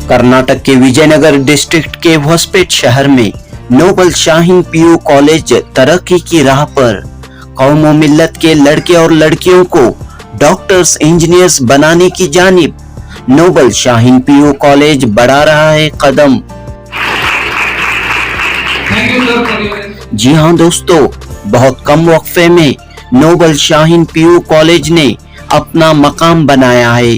कर्नाटक के विजयनगर डिस्ट्रिक्ट के होस्पेट शहर में नोबल शाहीन पीयू कॉलेज तरक्की की राह पर कौम मिल्लत के लड़के और लड़कियों को डॉक्टर्स इंजीनियर्स बनाने की जानिब नोबल शाहीन पीयू कॉलेज बढ़ा रहा है कदम। जी हाँ दोस्तों, बहुत कम वक्फे में नोबल शाहीन पीयू कॉलेज ने अपना मकाम बनाया है।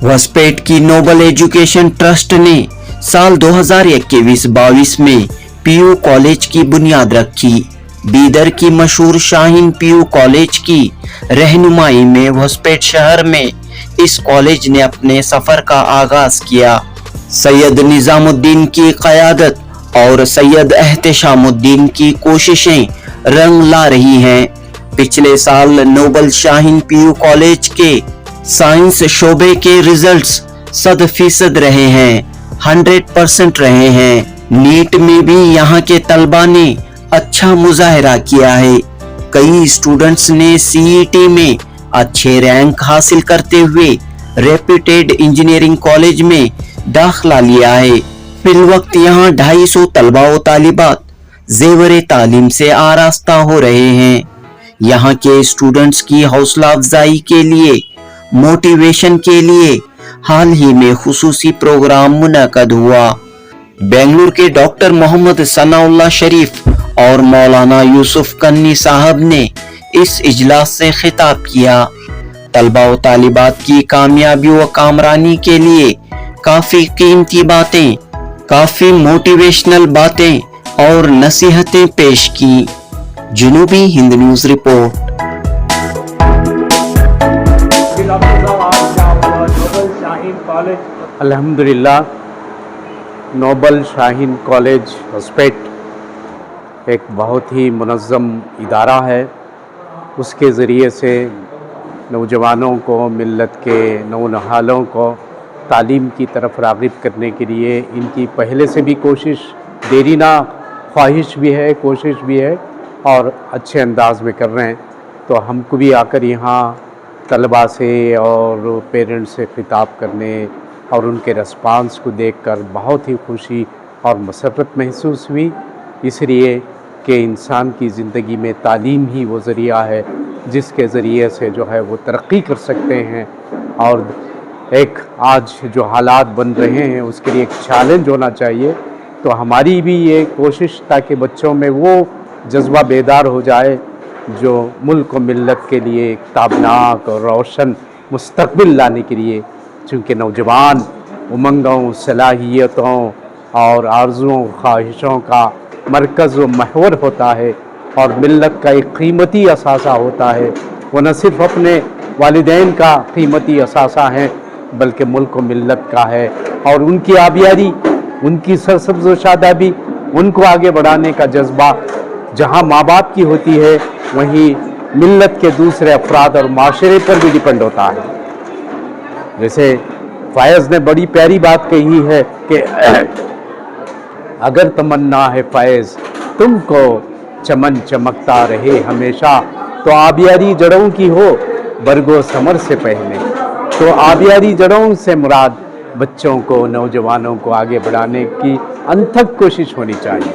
होस्पेट की नोबल एजुकेशन ट्रस्ट ने साल 2021-22 में पीयू कॉलेज की बुनियाद रखी। बीदर की मशहूर शाहीन पीयू कॉलेज की रहनुमाई में होस्पेट शहर में इस कॉलेज ने अपने सफर का आगाज किया। सैयद निजामुद्दीन की क़यादत और सैयद एहतशामुद्दीन की कोशिशें रंग ला रही हैं। पिछले साल नोबल शाहीन पीयू कॉलेज के साइंस शोबे के रिजल्ट्स 100% रहे हैं, 100% रहे हैं। नीट में भी यहाँ के तलबा ने अच्छा मुजाहिरा किया है। कई स्टूडेंट्स ने सीईटी में अच्छे रैंक हासिल करते हुए रेप्यूटेड इंजीनियरिंग कॉलेज में दाखिला लिया है। फिलवक्त यहाँ 250 तलबा व तालिबात जेवर तालीम से आरास्ता हो रहे हैं। यहाँ के स्टूडेंट्स की हौसला अफजाई के लिए, मोटिवेशन के लिए हाल ही में खुसूसी प्रोग्राम मुनक़द हुआ। बेंगलुरु के डॉक्टर मोहम्मद सनाउल्लाह शरीफ और मौलाना यूसुफ कन्नी साहब ने इस इजलास से खिताब किया। तलबा व तालिबात की कामयाबी व कामरानी के लिए काफी कीमती बातें, काफी मोटिवेशनल बातें और नसीहतें पेश की। जनूबी हिंद न्यूज रिपोर्ट। अल्हम्दुलिल्लाह, नोबल शाहीन कॉलेज होस्पेट एक बहुत ही मुनज़्ज़म इदारा है। उसके ज़रिए से नौजवानों को, मिल्लत के नौनहालों को तालीम की तरफ राग़िब करने के लिए इनकी पहले से भी कोशिश, देरी ना ख्वाहिश भी है, कोशिश भी है और अच्छे अंदाज में कर रहे हैं। तो हमको भी आकर यहाँ तलबा से और पेरेंट्स से खिताब करने और उनके रिस्पांस को देखकर बहुत ही खुशी और मसरत महसूस हुई, इसलिए कि इंसान की ज़िंदगी में तालीम ही वो ज़रिया है जिसके ज़रिए से जो है वो तरक्की कर सकते हैं। और एक आज जो हालात बन रहे हैं उसके लिए एक चैलेंज होना चाहिए। तो हमारी भी ये कोशिश ताकि बच्चों में वो जज्बा बेदार हो जाए जो मुल्क व मिल्लत के लिए एक ताबनाक और रोशन मुस्तक़बिल लाने के लिए, चूँकि नौजवान उमंगों, सलाहियतों और आरज़ुओं, ख्वाहिशों का मरकज़ व महवर होता है और मिल्लत का एक कीमती असासा होता है। वो न सिर्फ़ अपने वालिदैन का कीमती असासा है बल्कि मुल्क व मिल्लत का है। और उनकी आबियारी, उनकी सरसब्ज़ व शादाबी, उनको आगे बढ़ाने का जज्बा जहाँ माँ बाप की होती है वहीं मिल्लत के दूसरे अफराद और माशरे पर भी डिपेंड होता है। जैसे फ़ायज़ ने बड़ी प्यारी बात कही है कि अगर तमन्ना है फ़ायज़ तुमको चमन चमकता रहे हमेशा, तो आबियारी जड़ों की हो बरगो समर से पहले। तो आबियारी जड़ों से मुराद बच्चों को, नौजवानों को आगे बढ़ाने की अनथक कोशिश होनी चाहिए।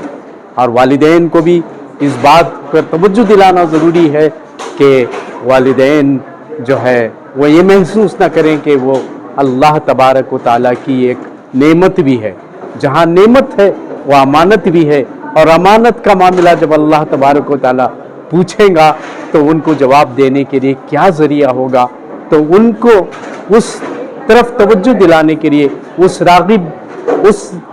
और वालिदैन को भी इस बात पर तवज्जो दिलाना ज़रूरी है कि वालिदैन जो है वो ये महसूस ना करें कि वो अल्लाह तबारक व तआला की एक नेमत भी है। जहाँ नेमत है वो अमानत भी है, और अमानत का मामला जब अल्लाह तबारक व तआला पूछेगा तो उनको जवाब देने के लिए क्या ज़रिया होगा। तो उनको उस तरफ तवज्जो दिलाने के लिए, उस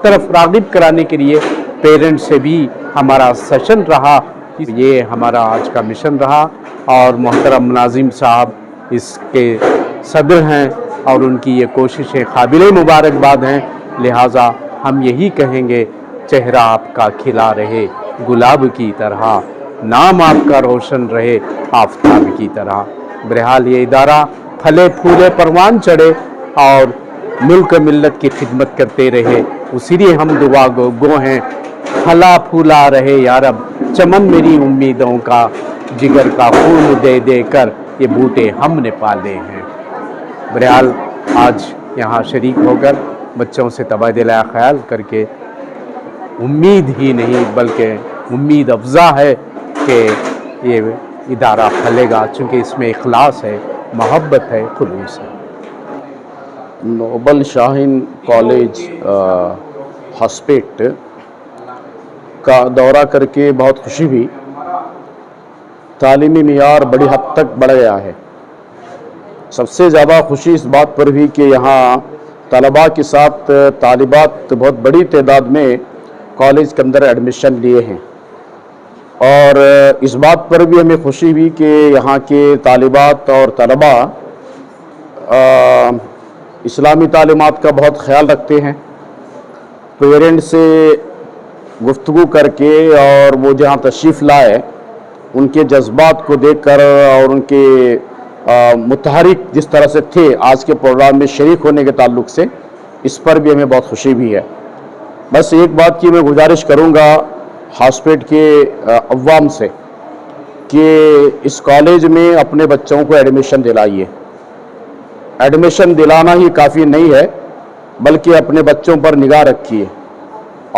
तरफ राग़िब कराने के लिए पेरेंट्स से भी हमारा सेशन रहा। ये हमारा आज का मिशन रहा और मोहतरम नाज़िम साहब इसके सदर हैं और उनकी ये कोशिशें काबिल मुबारकबाद हैं। लिहाजा हम यही कहेंगे, चेहरा आपका खिला रहे गुलाब की तरह, नाम आपका रोशन रहे आफताब की तरह। बहरहाल ये इदारा फले फूले परवान चढ़े और मुल्क मिल्लत की खिदमत करते रहे, उसीलिए हम दुआ गो हैं। फला फूला रहे या रब, चमन मेरी उम्मीदों का, जिगर का खून दे दे कर ये बूटे हमने पाले हैं। बहरहाल आज यहाँ शरीक होकर बच्चों से तबादला ख्याल करके उम्मीद ही नहीं बल्कि उम्मीद अफजा है कि ये इदारा फैलेगा, चूँकि इसमें इखलास है, मोहब्बत है, खुलूस है। नोबल शाहीन कॉलेज हॉस्पेट का दौरा करके बहुत खुशी हुई। तालीमी मियार बड़ी हद तक बढ़ गया है। सबसे ज़्यादा खुशी इस बात पर हुई कि यहाँ तलबा के साथ तालिबात बहुत बड़ी तादाद में कॉलेज के अंदर एडमिशन लिए हैं, और इस बात पर भी हमें खुशी हुई कि यहाँ के तालिबात और तलबा इस्लामी तालीमात का बहुत ख्याल रखते हैं। पेरेंट से गुफ्तगू करके और वो जहाँ तशरीफ़ लाए उनके जज्बात को देखकर और उनके मुतहरिक जिस तरह से थे आज के प्रोग्राम में शरीक होने के ताल्लुक़ से, इस पर भी हमें बहुत खुशी भी है। बस एक बात की मैं गुजारिश करूँगा हॉस्पेट के अवाम से कि इस कॉलेज में अपने बच्चों को एडमिशन दिलाइए। एडमिशन दिलाना ही काफ़ी नहीं है, बल्कि अपने बच्चों पर निगाह रखिए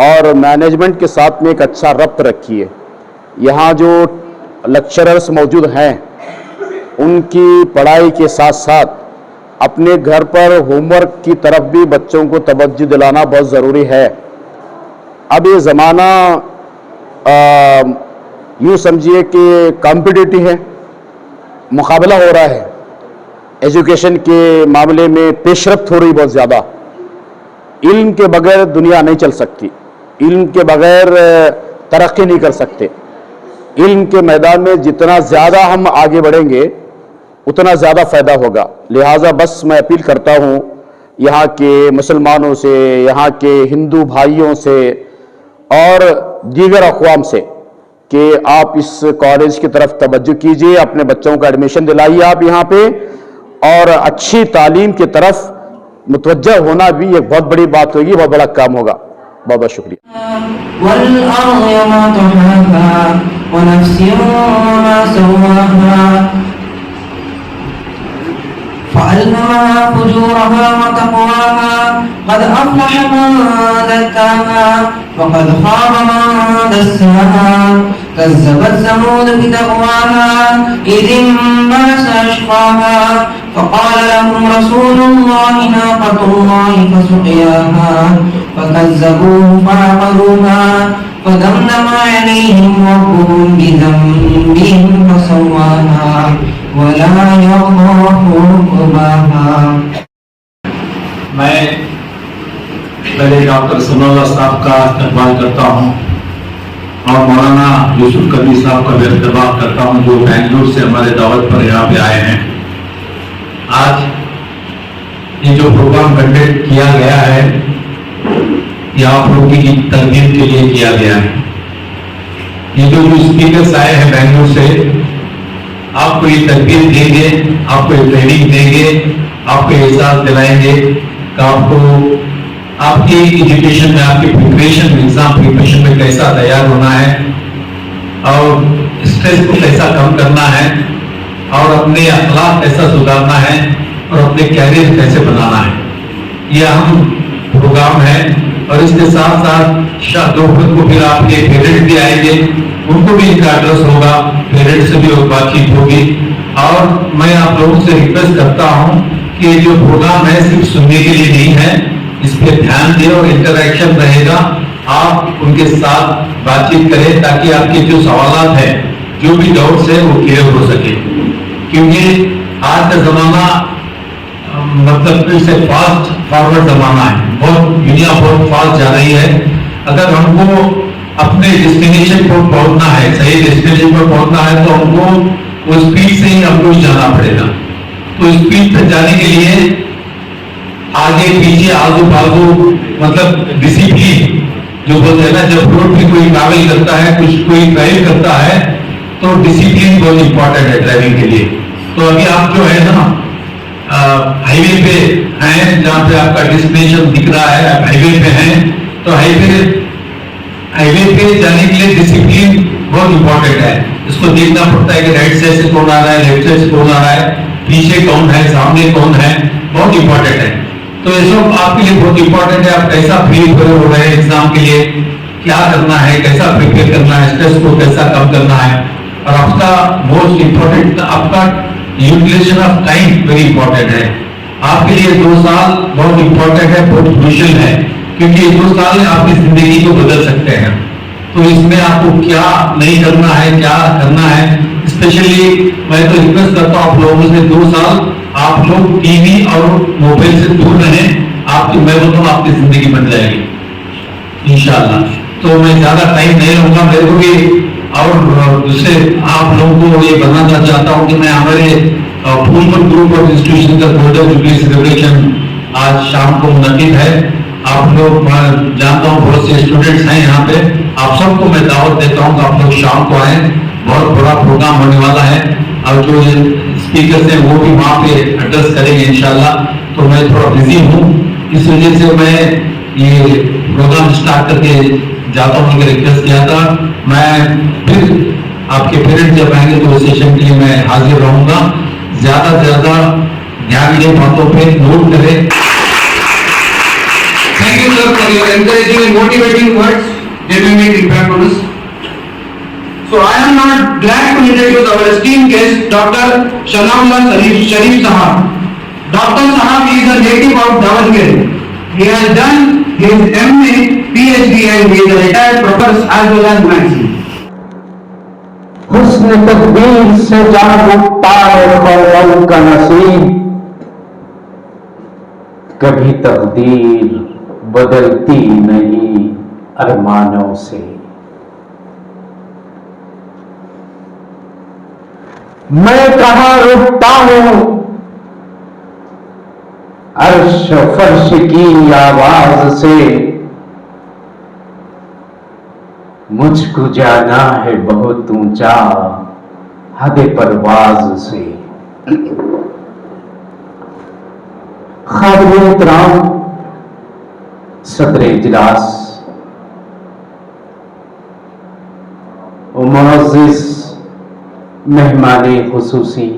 और मैनेजमेंट के साथ में एक अच्छा रब्त रखिए। यहाँ जो लेक्चरर्स मौजूद हैं उनकी पढ़ाई के साथ साथ अपने घर पर होमवर्क की तरफ भी बच्चों को तवज्जो दिलाना बहुत ज़रूरी है। अब ये ज़माना यूँ समझिए कि कॉम्पिटिटिव है, मुकाबला हो रहा है, एजुकेशन के मामले में पेशरफ्त हो रही बहुत ज़्यादा। इल्म के बगैर दुनिया नहीं चल सकती, इल्म के बगैर तरक्की नहीं कर सकते। इल्म के मैदान में जितना ज़्यादा हम आगे बढ़ेंगे उतना ज़्यादा फ़ायदा होगा। लिहाजा बस मैं अपील करता हूँ यहाँ के मुसलमानों से, यहाँ के हिंदू भाइयों से और दीगर अक़वाम से कि आप इस कॉलेज की तरफ तवज्जो कीजिए, अपने बच्चों का एडमिशन दिलाइए आप यहाँ पे, और अच्छी तालीम की तरफ मुतवज्जह होना भी एक बहुत बड़ी बात होगी, बहुत बड़ा काम होगा। बहुत बहुत शुक्रिया। فألهمها فجورها وتقواها قد أفلح من زكاها وقد خاب من دساها كذبت ثمود بتقواها إذ انبعث أشقاها فقال لهم رسول الله ناقة الله فسقياها فكذبوه فعقروها فدمدم عليهم ربهم بذنبهم فسواها ولا يخاف عقباها. मैं पहले डॉक्टर सनाउल्लाह साहब का इस्तेमाल करता हूँ और मौलाना यूसुफ कबीर साहब का भी इस्तेमाल करता हूँ जो बेंगलुरु से हमारे दावत पर यहाँ पे आए हैं। आज ये जो प्रोग्राम कंडक्ट किया गया है ये आप लोगों की तरबियत के लिए किया गया है। ये जो स्पीकर्स आए हैं बेंगलुरु से आपको ये तरबियत देंगे, आपको ये ट्रेनिंग देंगे, आपको एहसास दिलाएंगे कि आपको आपकी एजुकेशन में, आपकी प्रिपरेशन में, एग्जाम प्रिपरेशन में कैसा तैयार होना है और स्ट्रेस को कैसा कम करना है और अपने अखलाक कैसा सुधारना है और अपने कैरियर कैसे बनाना है। ये अहम प्रोग्राम है। और इसके साथ साथ शाह दोपहर को फिर आपके पेरेंट्स भी आएंगे, उनको भी इनका एड्रेस होगा, पेरेंट्स से भी बातचीत होगी। और मैं आप लोगों से रिक्वेस्ट करता हूँ कि ये जो प्रोग्राम है सिर्फ सुनने के लिए नहीं है, इस पे ध्यान दें और इंटरेक्शन रहेगा। आप उनके साथ बातचीत करें ताकि आपके जो सवालात हैं, जो भी डाउट्स है वो क्लियर हो सके, क्योंकि आज का जमाना मतलब इससे फास्ट फॉरवर्ड जमाना है, बहुत दुनिया बहुत फास्ट जा रही है। अगर हमको अपने डेस्टिनेशन पर पहुंचना है, सही डेस्टिनेशन पर पहुंचना है तो हमको वो स्पीड से ही हमको जाना पड़ेगा। तो स्पीड पर जाने के लिए आगे पीछे आजू बाजू मतलब डिसिप्लिन जो बोलते हैं ना, जब रोड पे कोई ट्रैवल करता है, कुछ कोई ड्राइव करता है तो डिसिप्लिन बहुत इंपॉर्टेंट है ड्राइविंग के लिए। तो अभी आप जो है ना हाईवे पे हैं, जहाँ पे आपका डेस्टिनेशन दिख रहा है, आप हाईवे पे हैं, तो हाईवे पे जाने के लिए डिसिप्लिन बहुत इंपॉर्टेंट है। इसको देखना पड़ता है कि राइट साइड से कौन आ रहा है, लेफ्ट साइड से कौन आ रहा है, पीछे कौन है, सामने कौन है, बहुत इंपॉर्टेंट है। तो تو یہ سب آپ کے لیے بہت امپورٹنٹ ہے. آپ کیسا فیل ہو رہے ہیں ایگزام کے لیے, کیا کرنا ہے, کیسا پریپیئر کرنا ہے, اسٹریس کو کیسا کم کرنا ہے, اور آپ کا موسٹ امپورٹنٹ آپ کا utilization of time very important ہے. آپ کے لیے 2 سال بہت امپورٹنٹ ہے, بہت کروشل ہے, کیونکہ یہ 2 سال آپ کی زندگی کو بدل سکتے ہیں. تو اس میں آپ کو کیا نہیں کرنا ہے, کیا کرنا ہے. اسپیشلی میں تو ریکویسٹ کرتا ہوں آپ لوگوں سے 2 سال آپ لوگ ٹی وی اور موبائل سے دور رہیں. آپ کی, میں بولتا ہوں آپ کی زندگی بن جائے گی انشاءاللہ. تو میں زیادہ ٹائم نہیں لوں گا, میرے کو بھی اور دوسرے آپ لوگوں کو یہ بتانا چاہتا ہوں کہ میں ہمارے پھولپور گروپ آف انسٹیٹیوشن کا گولڈن جوبلی سیلیبریشن آج شام کو منعقد ہے. آپ لوگ جانتا ہوں بہت سے اسٹوڈنٹس ہیں یہاں پہ, آپ سب کو میں دعوت دیتا ہوں کہ آپ لوگ شام کو آئیں. بہت بڑا پروگرام ہونے والا ہے اور جو اسپیکرس ہیں وہ بھی وہاں پہ ایڈریس کریں گے انشاءاللہ. تو میں تھوڑا بزی ہوں, اس وجہ سے میں یہ پروگرام اسٹارٹ کر کے جاتا ہوں. کہ ریکویسٹ کیا تھا میں پھر آپ کے پیرنٹ جب آئیں گے تو اس سیشن کے لیے میں حاضر رہوں گا. زیادہ سے زیادہ دھیان دیں باتوں پہ, نوٹ کریں. Thank you, sir, for your encouraging and motivating words. They will make impact on us. So I am now glad to introduce our esteemed guest, Dr. Shanaullah Sharif Sahab. Dr. Sahab is a native of Davangere. He has done his MA, PhD and he is a retired professor as well as magazine. حسن تقدیر سے جان اٹھتا ہے خیال کا نصیب, کبھی تقدیر بدلتی نہیں ارمانوں سے. میں کہاں رکتا ہوں عرش و فرش کی آواز سے, مجھ کو جانا ہے بہت اونچا حد پرواز سے. خادم احترام صدر اجلاس و معزز مہمان خصوصی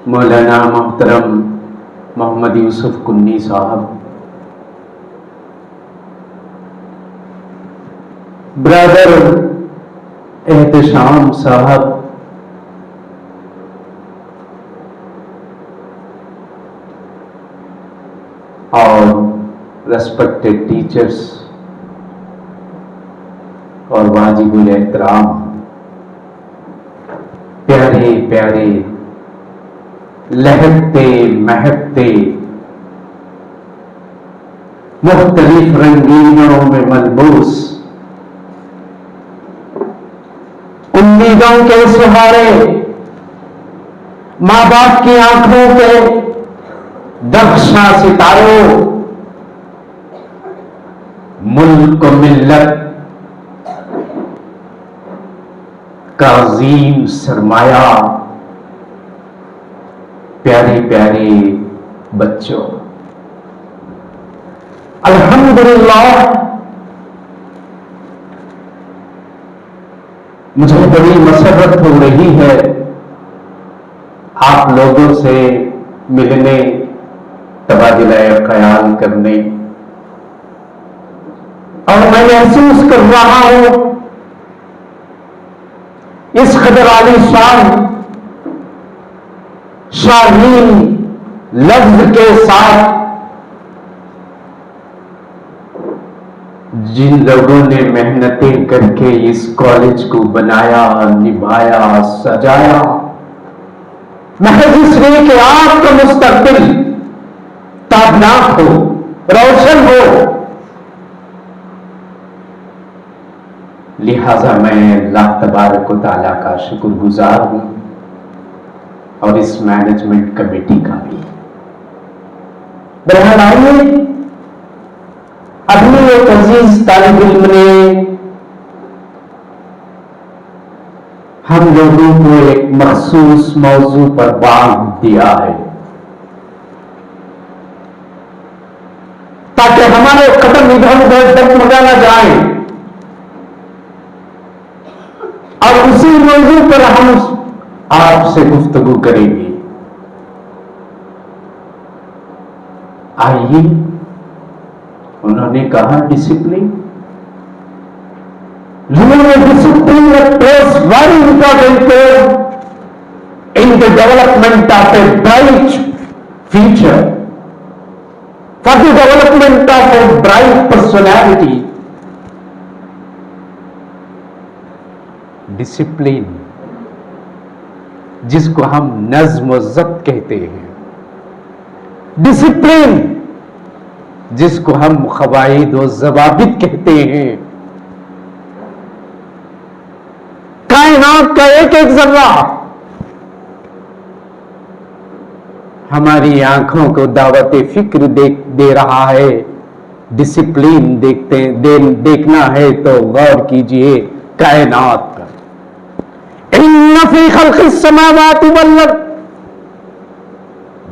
مولانا محترم محمد یوسف کنی صاحب, برادر احتشام صاحب, اور ریسپیکٹڈ ٹیچرس اور واجب الاحترام پیارے پیارے لہکتے مہکتے مختلف رنگینوں میں ملبوس امیدوں کے سہارے ماں باپ کی آنکھوں کے درخشاں ستاروں, ملک و ملت کا عظیم سرمایہ, پیارے پیارے بچوں, الحمدللہ مجھے بڑی مسرت ہو رہی ہے آپ لوگوں سے ملنے, تبادلہ خیال کرنے, اور میں محسوس کر رہا ہوں اس قدر عالی شان شاہین لفظ کے ساتھ جن لوگوں نے محنتیں کر کے اس کالج کو بنایا, نبھایا, سجایا, محض اس لیے کہ آپ کا مستقبل تابناک ہو, روشن ہو. لہذا میں اللہ تبارک و تعالیٰ کا شکر گزار ہوں اور اس مینجمنٹ کمیٹی کا بھی. بہرحال آئیے, ابھی ایک عزیز طالب علم نے ہم لوگوں کو ایک مخصوص موضوع پر بات دیا ہے تاکہ ہمارے قدم ادھر ادھر ڈگمگا نہ جائیں, اور اسی موضوع پر ہم آپ سے گفتگو کریں گے. आइए, उन्होंने कहा discipline. Discipline plays very important role in the development of a bright future, for the development of a bright personality. Discipline, जिसको हम नज्म व ज़ब्त कहते हैं, डिसिप्लिन जिसको हम क़वाइद व ज़वाबित कहते हैं, कायनात का एक एक जर्रा हमारी आंखों को दावत फिक्र दे रहा है। डिसिप्लिन देखना है तो गौर कीजिए कायनात पर। इन्ना फी खल्क़िस समावाति वल अर्द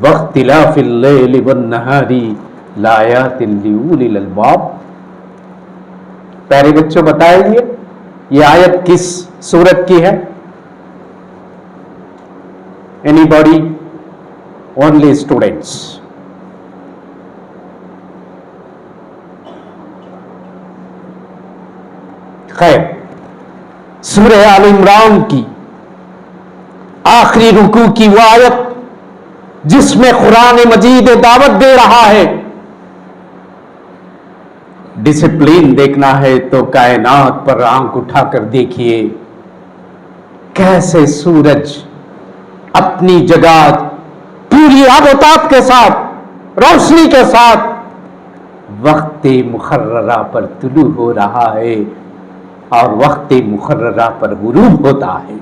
वख्तिलाफिल लैलि वन नहारी लायातिन लिउलिल अलबाब। प्यारे बच्चों, बताइए ये आयत किस सूरत की है? एनीबॉडी? Only students. खैर, सूरह आल इमरान की आखिरी रुकू की वो आयत जिसमें कुरान मजीद दावत दे रहा है डिसिप्लिन देखना है तो कायनात पर आंख उठाकर देखिए कैसे सूरज अपनी जगह पूरी आबोताब के साथ, रोशनी के साथ वक्त मुकर्ररा पर तुलू हो रहा है और वक्त मुकर्ररा पर गुरूब होता है।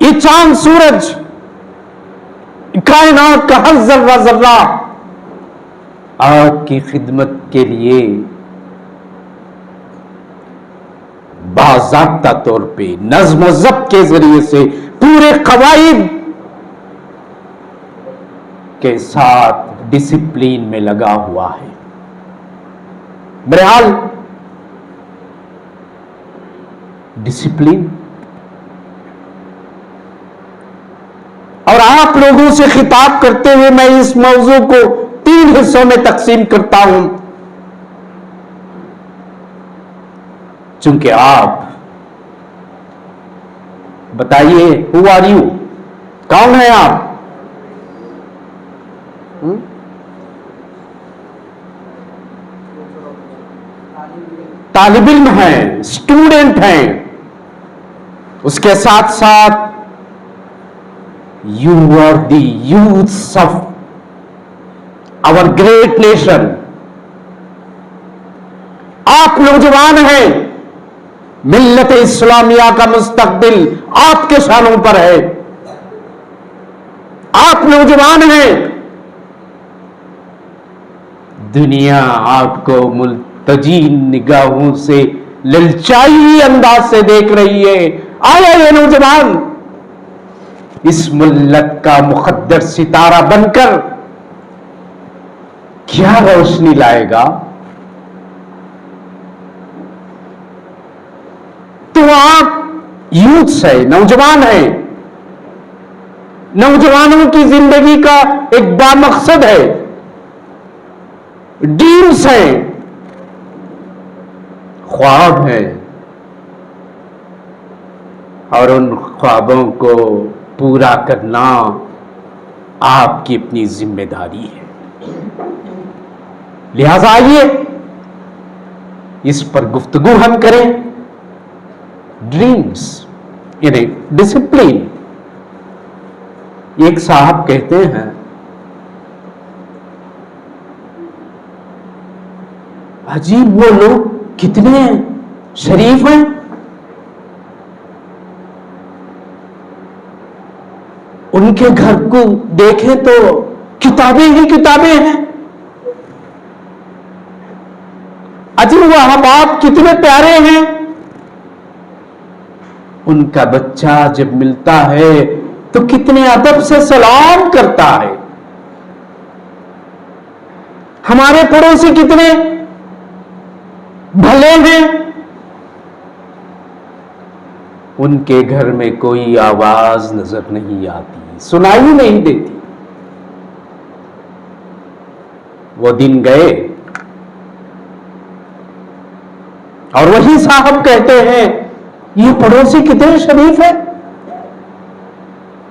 ये चांद सूरज, कायनात का हर जर्रा जर्रा आपकी खिदमत के लिए बाज़ाब्ता तौर पे नज़्म व ज़ब्त के जरिए से पूरे क़वाइद के साथ डिसिप्लिन में लगा हुआ है। बहरहाल डिसिप्लिन, और आप लोगों से खिताब करते हुए मैं इस मौजू को 3 हिस्सों में तकसीम करता हूं, चूंकि आप बताइए, हु आर यू? कौन है आप? तालिब इल्म हैं, स्टूडेंट हैं, उसके साथ साथ you are the youths of our great nation. आप नौजवान हैं, मिल्लत इस्लामिया का मुस्तकबिल आपके शानों पर है। आप नौजवान हैं, दुनिया आपको मुल्तजीन निगाहों से ललचाई अंदाज से देख रही है। आया ये नौजवान इस मुल्लत का मुक़द्दर सितारा बनकर क्या रोशनी लाएगा? तो आप यूथ है, नौजवान है, नौजवानों की जिंदगी का एक बामकसद है, ड्रीम्स है, ख्वाब है, और उन ख्वाबों को पूरा करना आपकी अपनी जिम्मेदारी है। लिहाजा आइए इस पर गुफ्तगू हम करें। ड्रीम्स यानी डिसिप्लिन। एक साहब कहते हैं, अजीब वो लोग कितने शरीफ हैं, उनके घर को देखें तो किताबें ही किताबें हैं। अजीब वो अहबाब कितने प्यारे हैं, उनका बच्चा जब मिलता है तो कितने अदब से सलाम करता है। हमारे पड़ोसी कितने भले हैं, उनके घर में कोई आवाज नजर नहीं आती, सुनाई नहीं देती। وہ دن گئے اور وہی صاحب کہتے ہیں یہ پڑوسی کتنے شریف ہے،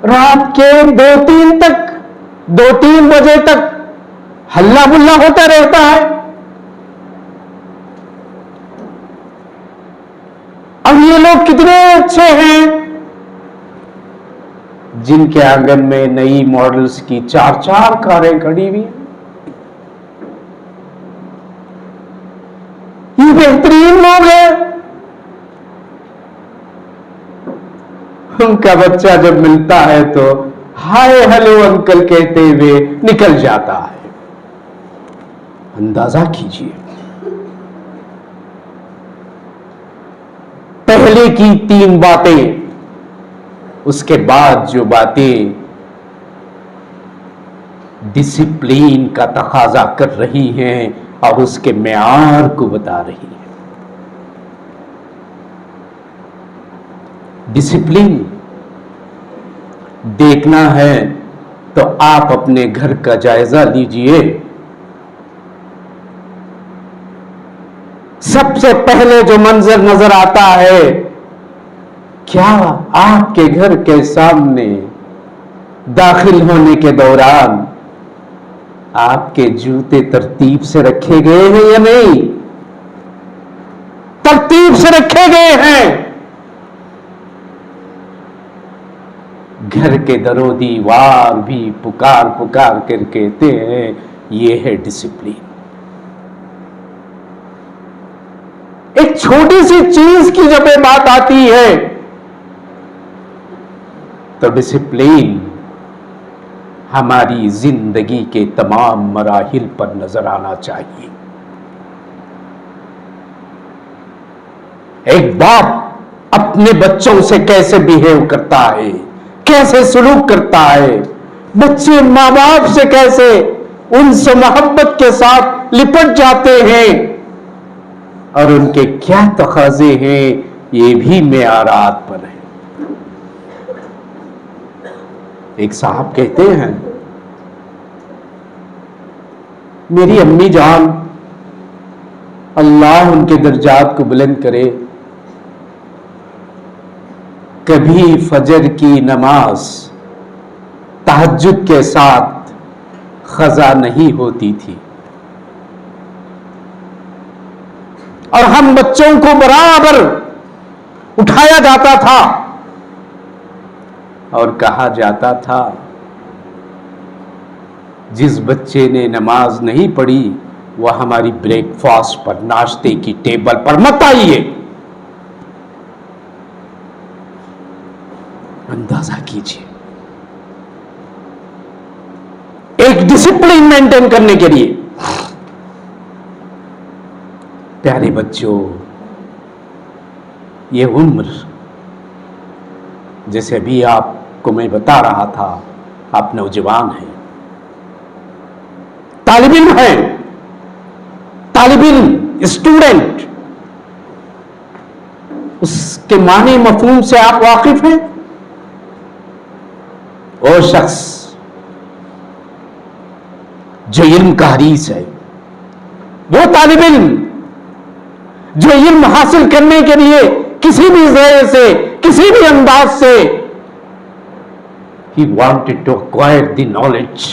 رات کے 2-3 بجے تک ہلا بلا ہوتا رہتا ہے، اب یہ لوگ کتنے اچھے ہیں جن کے آنگن میں نئی ماڈلز کی 4 کاریں کھڑی ہوئی ہیں، یہ بہترین لوگ ہیں۔ ان کا بچہ جب ملتا ہے تو ہائے ہلو انکل کہتے ہوئے نکل جاتا ہے۔ اندازہ کیجئے، پہلے کی 3 باتیں، اس کے بعد جو باتیں ڈسپلین کا تقاضا کر رہی ہیں اور اس کے معیار کو بتا رہی ہیں۔ ڈسپلین دیکھنا ہے تو آپ اپنے گھر کا جائزہ لیجئے۔ سب سے پہلے جو منظر نظر آتا ہے، کیا آپ کے گھر کے سامنے داخل ہونے کے دوران آپ کے جوتے ترتیب سے رکھے گئے ہیں یا نہیں؟ ترتیب سے رکھے گئے ہیں۔ گھر کے در و دیوار بھی پکار پکار کر کہتے ہیں یہ ہے ڈسپلین۔ ایک چھوٹی سی چیز کی جب بات آتی ہے تو ڈسپلین ہماری زندگی کے تمام مراحل پر نظر آنا چاہیے۔ ایک باپ اپنے بچوں سے کیسے بیہیو کرتا ہے، کیسے سلوک کرتا ہے، بچے ماں باپ سے کیسے ان سے محبت کے ساتھ لپٹ جاتے ہیں اور ان کے کیا تقاضے ہیں، یہ بھی معیارات پر ہے۔ ایک صاحب کہتے ہیں میری امی جان اللہ ان کے درجات کو بلند کرے، کبھی فجر کی نماز تہجد کے ساتھ قضا نہیں ہوتی تھی، اور ہم بچوں کو برابر اٹھایا جاتا تھا اور کہا جاتا تھا جس بچے نے نماز نہیں پڑھی وہ ہماری بریک فاسٹ پر، ناشتے کی ٹیبل پر مت آئیے۔ اندازہ کیجیے، ایک ڈسپلین مینٹین کرنے کے لیے۔ پیارے بچوں، یہ عمر جیسے ابھی آپ کو میں بتا رہا تھا، آپ نوجوان ہیں، طالب علم ہیں، طالب علم اسٹوڈنٹ، اس کے معنی مفہوم سے آپ واقف ہیں؟ وہ شخص جو علم کا حریص ہے، وہ طالب علم جو علم حاصل کرنے کے لیے کسی بھی ذریعے سے، کسی بھی انداز سے he wanted to acquire the knowledge.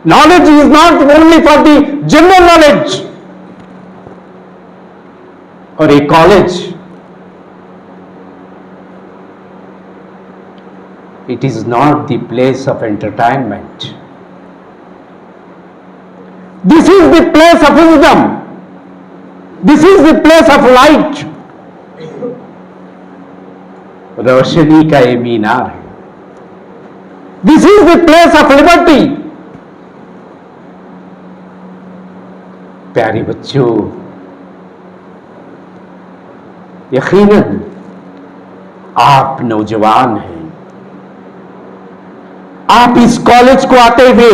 Knowledge is not only for the general knowledge. اور ایک college it is not the place of entertainment. This is the place of wisdom. This is the place of light. روشنی کا یہ مینار ہے۔ This is the place of liberty. پیارے بچوں، یقیناً آپ نوجوان ہیں، آپ اس کالج کو آتے ہوئے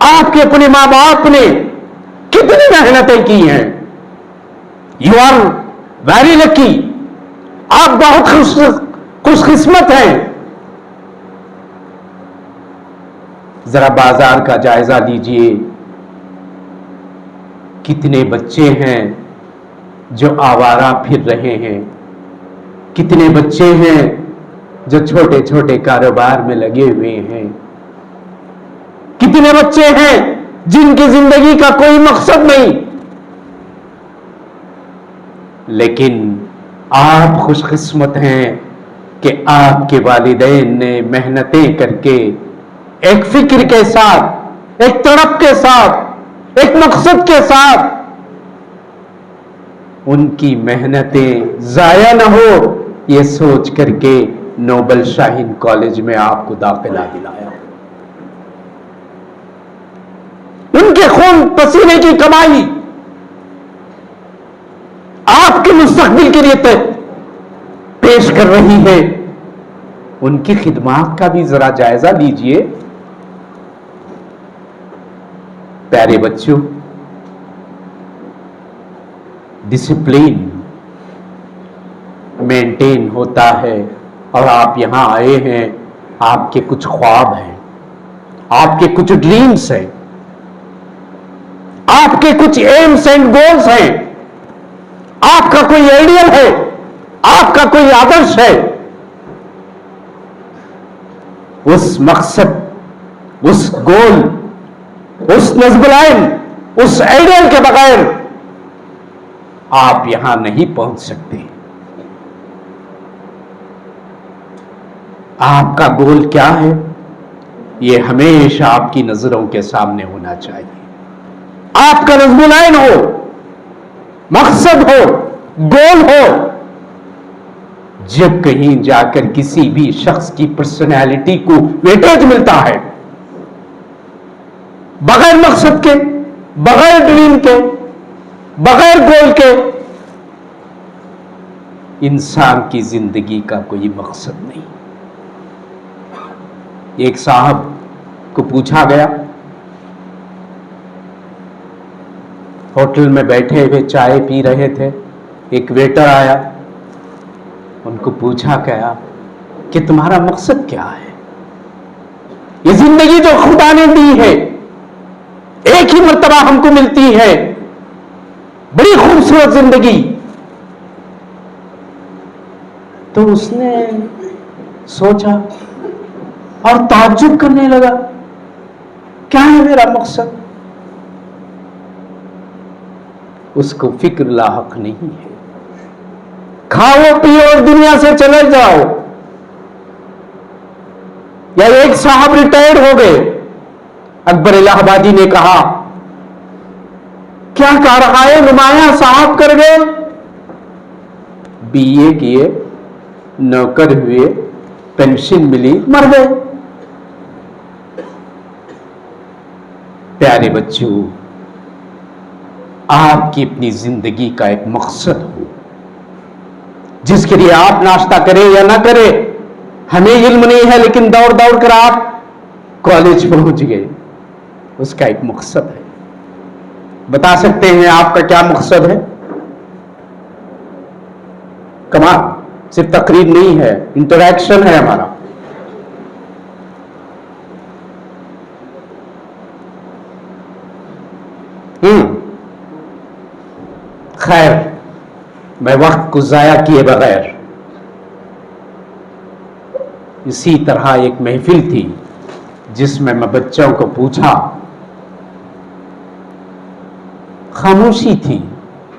آپ کے اپنے ماں باپ نے کتنی محنتیں کی ہیں۔ یو آر ویری لکی، آپ بہت خوش قسمت ہیں۔ ذرا بازار کا جائزہ لیجئے، کتنے بچے ہیں جو آوارہ پھر رہے ہیں، کتنے بچے ہیں جو چھوٹے چھوٹے کاروبار میں لگے ہوئے ہیں، کتنے بچے ہیں جن کی زندگی کا کوئی مقصد نہیں. لیکن آپ خوش قسمت ہیں کہ آپ کے والدین نے محنتیں کر کے ایک فکر کے ساتھ، ایک تڑپ کے ساتھ، ایک مقصد کے ساتھ، ان کی محنتیں ضائع نہ ہو یہ سوچ کر کے نوبل شاہین کالج میں آپ کو داخلہ دلایا. ان کے خون پسینے کی کمائی آپ کے مستقبل کے لیے پیش کر رہی ہے. ان کی خدمات کا بھی ذرا جائزہ لیجئے. پیارے بچوں، ڈسپلین مینٹین ہوتا ہے، اور آپ یہاں آئے ہیں، آپ کے کچھ خواب ہیں، آپ کے کچھ ڈریمز ہیں، آپ کے کچھ ایمز اینڈ گولز ہیں، آپ کا کوئی آئیڈیل ہے، آپ کا کوئی آدرش ہے. اس مقصد، اس گول، اس نظم العین، اس آئیڈیل کے بغیر آپ یہاں نہیں پہنچ سکتے. آپ کا گول کیا ہے یہ ہمیشہ آپ کی نظروں کے سامنے ہونا چاہیے. آپ کا نظم العین ہو، مقصد ہو، گول ہو. جب کہیں جا کر کسی بھی شخص کی پرسنالٹی کو ویٹیج ملتا ہے، بغیر مقصد کے، بغیر ڈریم کے، بغیر گول کے، انسان کی زندگی کا کوئی مقصد نہیں. ایک صاحب کو پوچھا گیا، ہوٹل میں بیٹھے ہوئے چائے پی رہے تھے، ایک ویٹر آیا، ان کو پوچھا گیا کہ تمہارا مقصد کیا ہے؟ یہ زندگی جو خدا نے دی ہے، ایک ہی مرتبہ ہم کو ملتی ہے، بڑی خوبصورت زندگی. تو اس نے سوچا اور تعجب کرنے لگا، کیا ہے میرا مقصد؟ اس کو فکر لاحق نہیں ہے. کھاؤ پیو اور دنیا سے چلے جاؤ. یا ایک صاحب ریٹائرڈ ہو گئے، اکبر الہ آبادی نے کہا کیا کہہ رہا ہے، نمایاں صاحب کر گئے، BA کیے، نوکر ہوئے، پینشن ملی، مر گئے. پیارے بچوں، آپ کی اپنی زندگی کا ایک مقصد ہو جس کے لیے آپ ناشتہ کریں یا نہ کریں، ہمیں علم نہیں ہے، لیکن دوڑ دوڑ کر آپ کالج پہنچ گئے. اس کا ایک مقصد ہے. بتا سکتے ہیں آپ کا کیا مقصد ہے؟ کمال، صرف تقریر نہیں ہے، انٹریکشن ہے ہمارا. خیر، میں وقت کو ضائع کیے بغیر، اسی طرح ایک محفل تھی جس میں بچوں کو پوچھا، خاموشی تھی،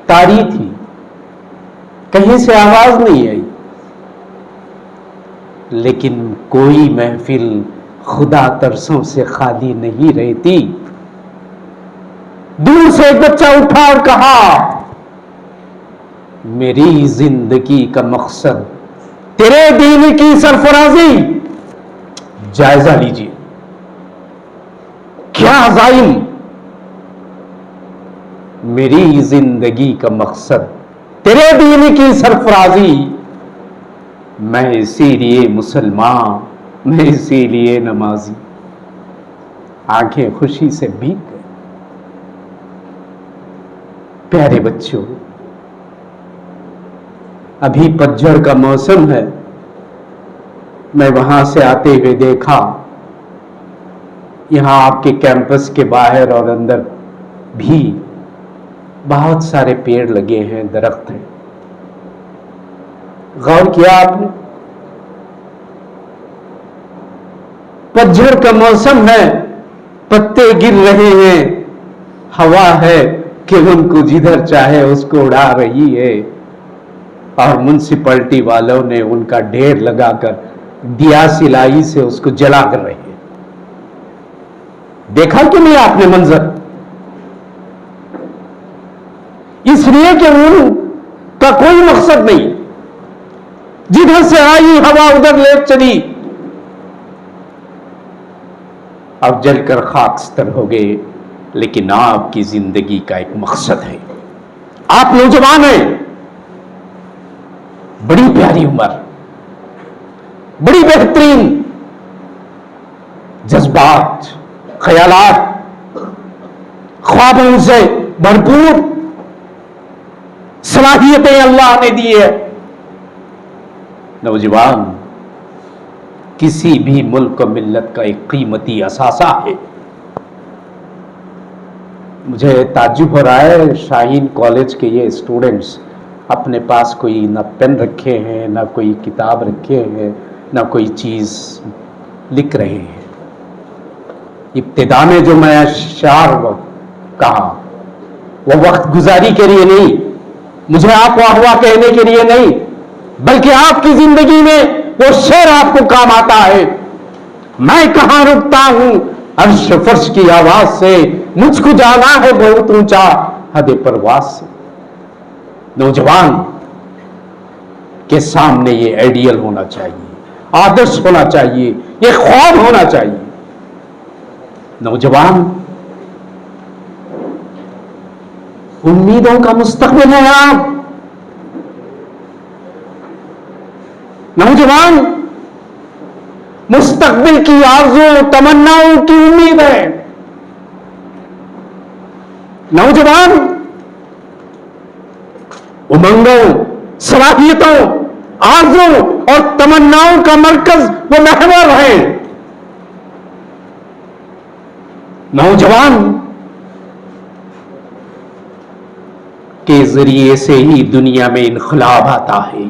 تاری تھی، کہیں سے آواز نہیں آئی. لیکن کوئی محفل خدا ترسوں سے خالی نہیں رہتی. دور سے ایک بچہ اٹھا اور کہا، میری زندگی کا مقصد تیرے دین کی سرفرازی. جائزہ لیجیے، کیا عزائم. میری زندگی کا مقصد تیرے دین کی سرفرازی. میں اسی لیے مسلمان، میں اسی لیے نمازی. آنکھیں خوشی سے بھیگ گئی. پیارے بچوں، ابھی پتجھڑ کا موسم ہے. میں وہاں سے آتے ہوئے دیکھا یہاں آپ کے کیمپس کے باہر اور اندر بھی بہت سارے پیڑ لگے ہیں، درخت ہیں. غور کیا آپ نے؟ پتجھڑ کا موسم ہے، پتے گر رہے ہیں، ہوا ہے کہ ان کو جدھر چاہے اس کو اڑا رہی ہے، اور میونسپلٹی والوں نے ان کا ڈھیر لگا کر دیا سلائی سے اس کو جلا کر رہے ہیں. دیکھا کہ نہیں آپ نے منظر؟ اس لیے کہ ان کا کوئی مقصد نہیں، جدھر سے آئی ہوا ادھر لے چلی، اب جل کر خاکستر ہو گئے. لیکن آپ کی زندگی کا ایک مقصد ہے. آپ نوجوان ہیں، بڑی پیاری عمر، بڑی بہترین جذبات، خیالات، خوابوں سے بھرپور صلاحیتیں اللہ نے دی ہے. نوجوان کسی بھی ملک و ملت کا ایک قیمتی اثاثہ ہے. مجھے تعجب ہو رہا ہے، شاہین کالج کے یہ اسٹوڈنٹس اپنے پاس کوئی نہ پین رکھے ہیں، نہ کوئی کتاب رکھے ہیں، نہ کوئی چیز لکھ رہے ہیں. ابتدا میں جو میں شعر کہا وہ وقت گزاری کے لیے نہیں، مجھے آپ واہ واہ کہنے کے لیے نہیں، بلکہ آپ کی زندگی میں وہ شعر آپ کو کام آتا ہے. میں کہاں رکتا ہوں عرش فرش کی آواز سے، مجھ کو جانا ہے بہت اونچا حد پرواز سے. نوجوان کے سامنے یہ آئیڈیل ہونا چاہیے، آدرش ہونا چاہیے، یہ خواب ہونا چاہیے. نوجوان امیدوں کا مستقبل ہے. آپ نوجوان مستقبل کی آرزو تمناؤں کی امید ہے. نوجوان امنگوں، صلاحیتوں، آرزو اور تمناؤں کا مرکز وہ محور ہے. نوجوان کے ذریعے سے ہی دنیا میں انقلاب آتا ہے.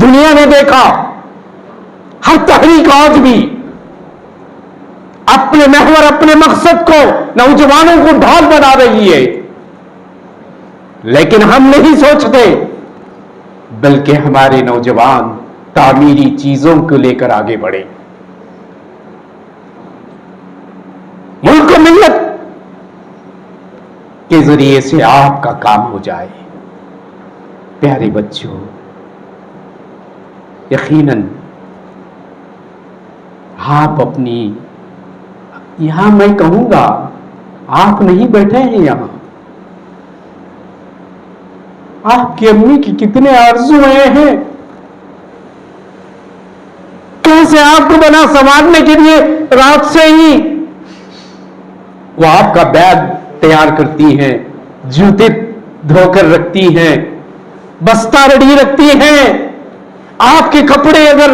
دنیا نے دیکھا ہر تحریک آج بھی اپنے محور، اپنے مقصد کو نوجوانوں کو ڈھال بنا رہی ہے. لیکن ہم نہیں سوچتے، بلکہ ہمارے نوجوان تعمیری چیزوں کو لے کر آگے بڑھے. ملک و ملت کے ذریعے سے آپ کا کام ہو جائے. پیارے بچوں، یقیناً آپ اپنی، یہاں میں کہوں گا آپ نہیں بیٹھے ہیں یہاں، آپ کی امی کی کتنے آرزوئیں ہیں، کیسے آپ کو بنا سنوارنے کے لیے رات سے ہی وہ آپ کا بیگ تیار کرتی ہیں، جوتے دھو کر رکھتی ہیں، بستہ ریڈی رکھتی ہیں. آپ کے کپڑے اگر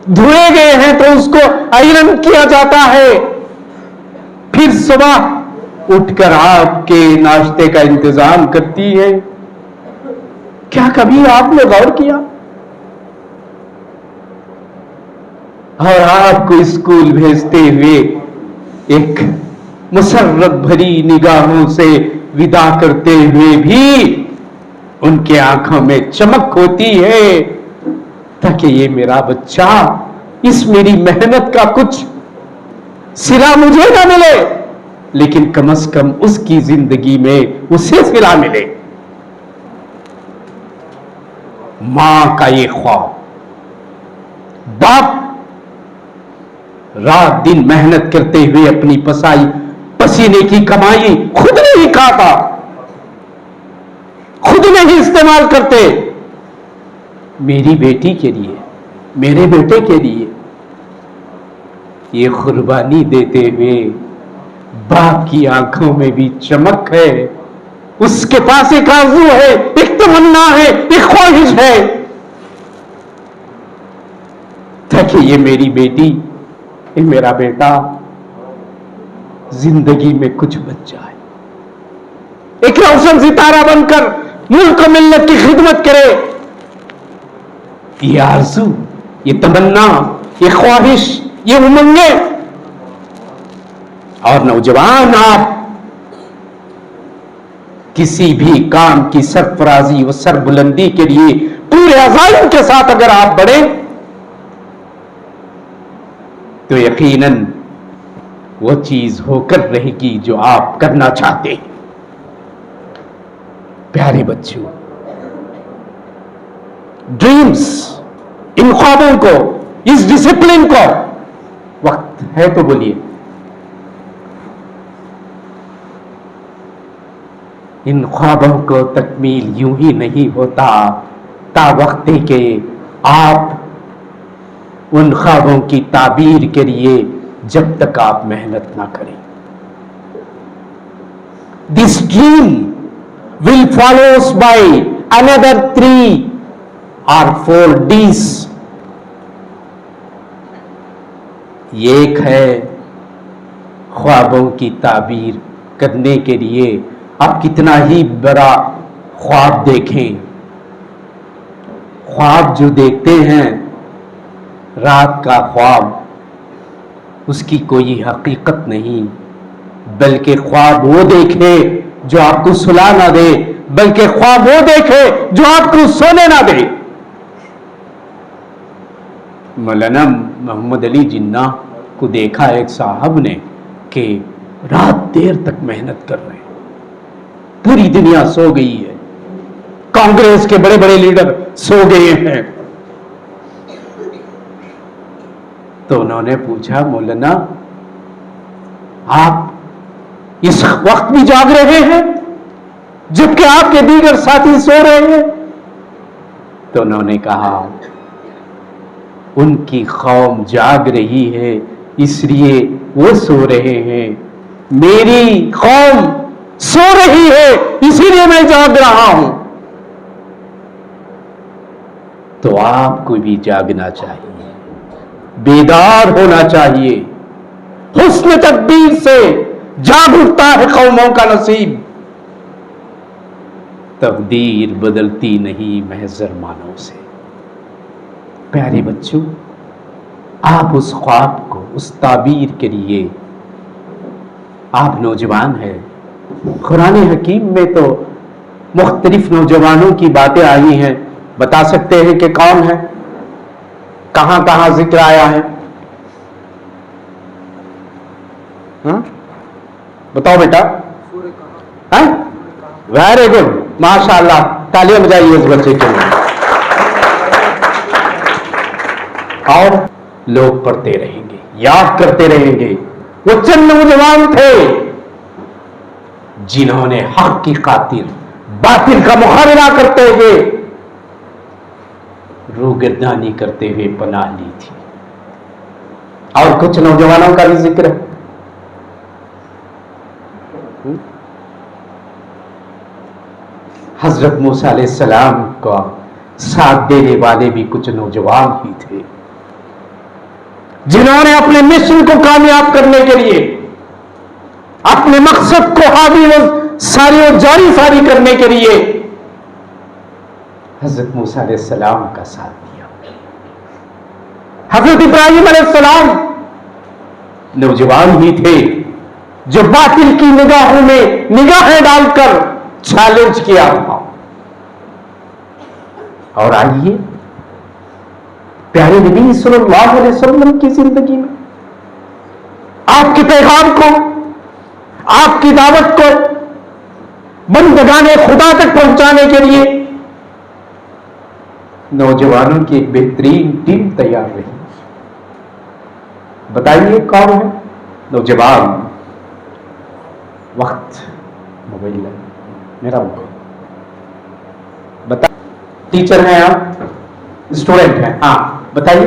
دھوئے گئے ہیں تو اس کو آئرن کیا جاتا ہے. پھر صبح اٹھ کر آپ کے ناشتے کا انتظام کرتی ہے. کیا کبھی آپ نے غور کیا؟ اور آپ کو اسکول بھیجتے ہوئے ایک مسرت بھری نگاہوں سے ودا کرتے ہوئے بھی ان کے آنکھوں میں چمک ہوتی ہے، تاکہ یہ میرا بچہ، اس میری محنت کا کچھ صلہ مجھے نہ ملے، لیکن کم از کم اس کی زندگی میں اسے صلہ ملے. ماں کا یہ خواب، باپ رات دن محنت کرتے ہوئے اپنی پسینے کی کمائی خود نہیں کھاتا، خود نہیں استعمال کرتے، میری بیٹی کے لیے، میرے بیٹے کے لیے یہ قربانی دیتے ہوئے باپ کی آنکھوں میں بھی چمک ہے. اس کے پاس ایک آرزو ہے، ایک تمنا ہے، ایک خواہش ہے، تاکہ یہ میری بیٹی کہ میرا بیٹا زندگی میں کچھ بچ جائے, ایک روشن ستارہ بن کر ملک و ملت کی خدمت کرے. یہ آرزو, یہ تمنا, یہ خواہش, یہ امنگیں. اور نوجوان, آپ کسی بھی کام کی سرفرازی و سربلندی کے لیے پورے عزائم کے ساتھ اگر آپ بڑھیں تو یقیناً وہ چیز ہو کر رہے گی جو آپ کرنا چاہتے ہیں. پیارے بچوں, ڈریمز, ان خوابوں کو, اس ڈسپلن کو, وقت ہے تو بولیے, ان خوابوں کو تکمیل یوں ہی نہیں ہوتا تا وقت کہ آپ ان خوابوں کی تعبیر کے لیے جب تک آپ محنت نہ کریں. This dream will follows by another 3 or 4 Ds. یہ ایک ہے خوابوں کی تعبیر کرنے کے لیے آپ کتنا ہی بڑا خواب دیکھیں, خواب جو دیکھتے ہیں رات کا خواب, اس کی کوئی حقیقت نہیں, بلکہ خواب وہ دیکھے جو آپ کو سلا نہ دے, بلکہ خواب وہ دیکھے جو آپ کو سونے نہ دے. مولانا محمد علی جناح کو دیکھا ایک صاحب نے کہ رات دیر تک محنت کر رہے ہیں, پوری دنیا سو گئی ہے, کانگریس کے بڑے بڑے لیڈر سو گئے ہیں. تو انہوں نے پوچھا, مولانا آپ اس وقت بھی جاگ رہے ہیں جبکہ آپ کے دیگر ساتھی سو رہے ہیں؟ تو انہوں نے کہا, ان کی قوم جاگ رہی ہے اس لیے وہ سو رہے ہیں, میری قوم سو رہی ہے اسی لیے میں جاگ رہا ہوں. تو آپ کو بھی جاگنا چاہیے, بیدار ہونا چاہیے. حسن تدبیر سے جاگ اٹھتا ہے قوموں کا نصیب, تقدیر بدلتی نہیں محض ارمانوں سے. پیارے بچوں, آپ اس خواب کو, اس تعبیر کے لیے, آپ نوجوان ہیں. قرآن حکیم میں تو مختلف نوجوانوں کی باتیں آئی ہیں, بتا سکتے ہیں کہ کون ہے, کہاں کہاں ذکر آیا ہے؟ بتاؤ بیٹا. ویری گڈ, ماشاء اللہ, تالیاں بجائیے اس بچے کے لیے. اور لوگ پڑھتے رہیں گے, یاد کرتے رہیں گے. وہ چند نوجوان تھے جنہوں نے حق کی خاطر باطل کا مقابلہ کرتے ہوئے, روگردانی کرتے ہوئے پناہ لی تھی. اور کچھ نوجوانوں کا بھی ذکر ہے. حضرت موسیٰ علیہ السلام کا ساتھ دینے والے بھی کچھ نوجوان ہی تھے جنہوں نے اپنے مشن کو کامیاب کرنے کے لیے, اپنے مقصد کو حاوی و ساری و جاری ساری کرنے کے لیے حضرت موسیٰ علیہ السلام کا ساتھ دیا. حضرت ابراہیم علیہ السلام نوجوان ہی تھے جو باطل کی نگاہوں میں نگاہیں ڈال کر چیلنج کیا تھا. اور آئیے پیارے نبی صلی اللہ علیہ وسلم کی زندگی میں آپ کے پیغام کو, آپ کی دعوت کو بندگان خدا تک پہنچانے کے لیے نوجوانوں کی ایک بہترین ٹیم تیار رہی. بتائیے کون ہے نوجوان؟ وقت موبائل ہے میرا, بتا. ٹیچر ہیں آپ, اسٹوڈنٹ ہیں, ہاں بتائیے.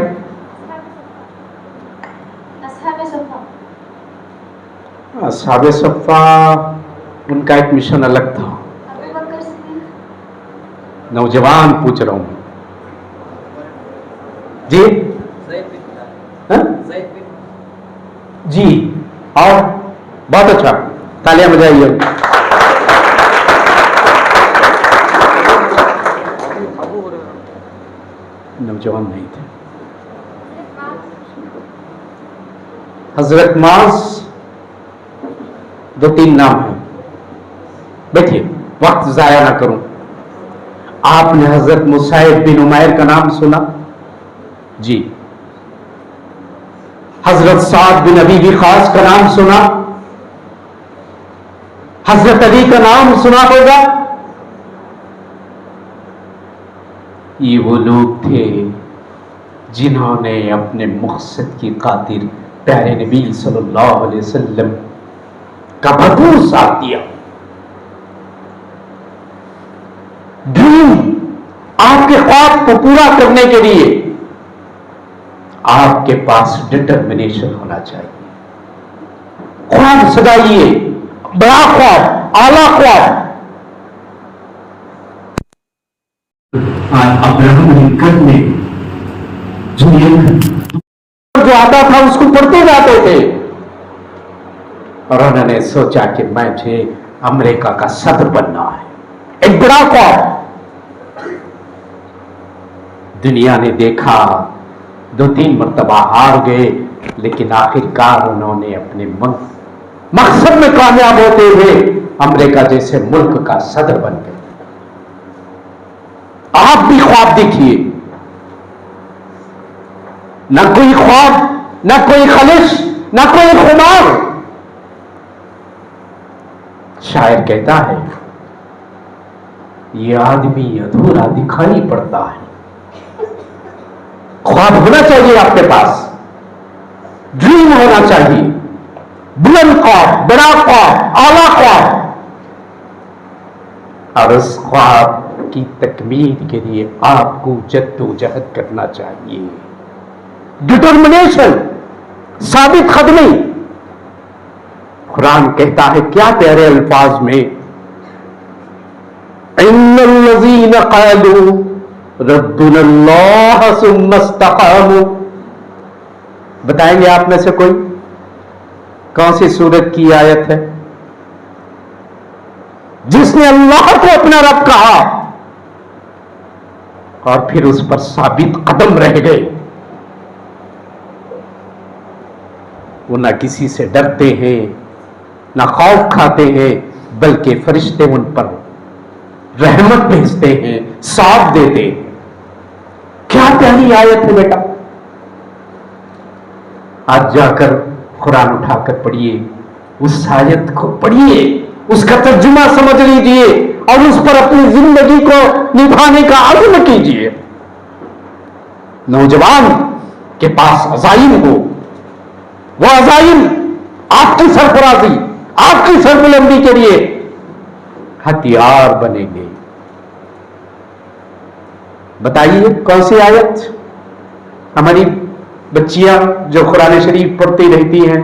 اصحاب صفا ان کا ایک مشن الگ تھا. نوجوان پوچھ رہا ہوں جی, اور بہت اچھا، تالیاں بجائیے. نوجوان نہیں تھے. حضرت معاذ، 2-3 نام ہیں. بیٹھیے، وقت ضائع نہ کروں. آپ نے حضرت مصعب بن عمیر کا نام سنا؟ جی. حضرت سعد بن ابی وقاص کا نام سنا؟ حضرت علی کا نام سنا ہوگا؟ یہ وہ لوگ تھے جنہوں نے اپنے مقصد کی خاطر پیارے نبی صلی اللہ علیہ وسلم کا بھرپور ساتھ دیا. ڈریم، آپ کے خواب کو پورا کرنے کے لیے آپ کے پاس ڈٹرمنیشن ہونا چاہیے. خواب سجائیے، بڑا خواب، اعلیٰ خواب. ابراہم لنکن نے جو آتا تھا اس کو پڑھتے جاتے تھے، اور انہوں نے سوچا کہ مجھے امریکہ کا صدر بننا ہے. ایک بڑا خواب. دنیا نے دیکھا، 2-3 مرتبہ ہار گئے، لیکن آخرکار انہوں نے اپنے مقصد میں کامیاب ہوتے ہوئے امریکہ جیسے ملک کا صدر بن گئے. آپ بھی خواب دیکھیے. نہ کوئی خواب، نہ کوئی خلش، نہ کوئی خمار. شاعر کہتا ہے یہ آدمی ادھورا دکھائی پڑتا ہے. خواب ہونا چاہیے آپ کے پاس، ڈریم ہونا چاہیے، بلند خواب، بڑا خواب، اعلیٰ خواب. اور اس خواب کی تکمیل کے لیے آپ کو جد و جہد کرنا چاہیے. ڈٹرمنیشن، ثابت قدمی. قرآن کہتا ہے کیا پیارے الفاظ میں، ان الذین قالوا ربنا اللہ ثم استقاموا. بتائیں گے آپ میں سے کوئی کون سی سورت کی آیت ہے جس نے اللہ کو اپنا رب کہا اور پھر اس پر ثابت قدم رہ گئے؟ وہ نہ کسی سے ڈرتے ہیں، نہ خوف کھاتے ہیں، بلکہ فرشتے ان پر رحمت بھیجتے ہیں، ساتھ دیتے ہیں. کیا پیاری آیت ہے بیٹا. آج جا کر قرآن اٹھا کر پڑھیے، اس آیت کو پڑھیے، اس کا ترجمہ سمجھ لیجئے اور اس پر اپنی زندگی کو نبھانے کا عزم کیجئے. نوجوان کے پاس عزائم ہو، وہ عزائم آپ کی سرفرازی، آپ کی سربلندی کے لیے ہتھیار بنیں گے. بتائیے کون سی آیت؟ ہماری بچیاں جو قرآن شریف پڑھتی رہتی ہیں،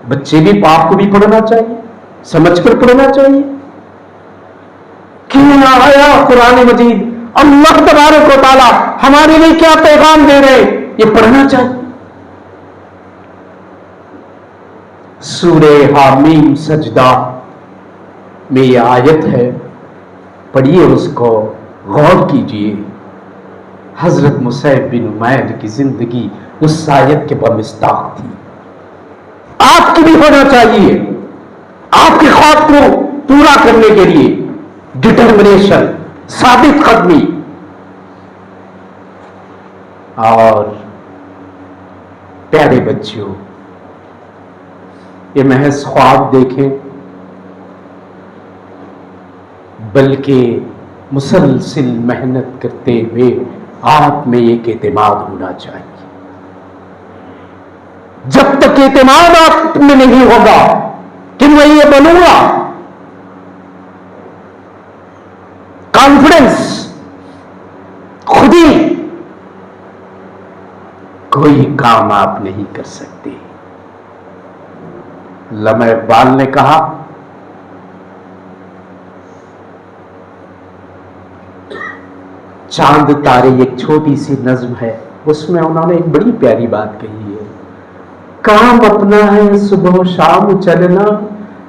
بچے بھی آپ کو بھی پڑھنا چاہیے، سمجھ کر پڑھنا چاہیے. کیوں نہ آیا قرآن مجید، اللہ تبارک و تعالی ہمارے لیے کیا پیغام دے رہے، یہ پڑھنا چاہیے. سورہ حامیم سجدہ میں یہ آیت ہے، پڑھیے، اس کو غور کیجئے. حضرت مصعب بن عمیر کی زندگی اس آیت کے بمصداق تھی. آپ کی بھی ہونا چاہیے. آپ کے خواب کو پورا کرنے کے لیے ڈٹرمنیشن، ثابت قدمی. اور پیارے بچیوں، یہ محض خواب دیکھیں، بلکہ مسلسل محنت کرتے ہوئے آپ میں ایک اعتماد ہونا چاہیے. جب تک اعتماد آپ میں نہیں ہوگا کہ میں یہ بنوں گا، کانفیڈنس، خود ہی کوئی کام آپ نہیں کر سکتے. علامہ اقبال نے کہا چاند تارے ایک چھوٹی سی نظم ہے، اس میں انہوں نے ایک بڑی پیاری بات کہی ہے. काम अपना है सुबह शाम चलना,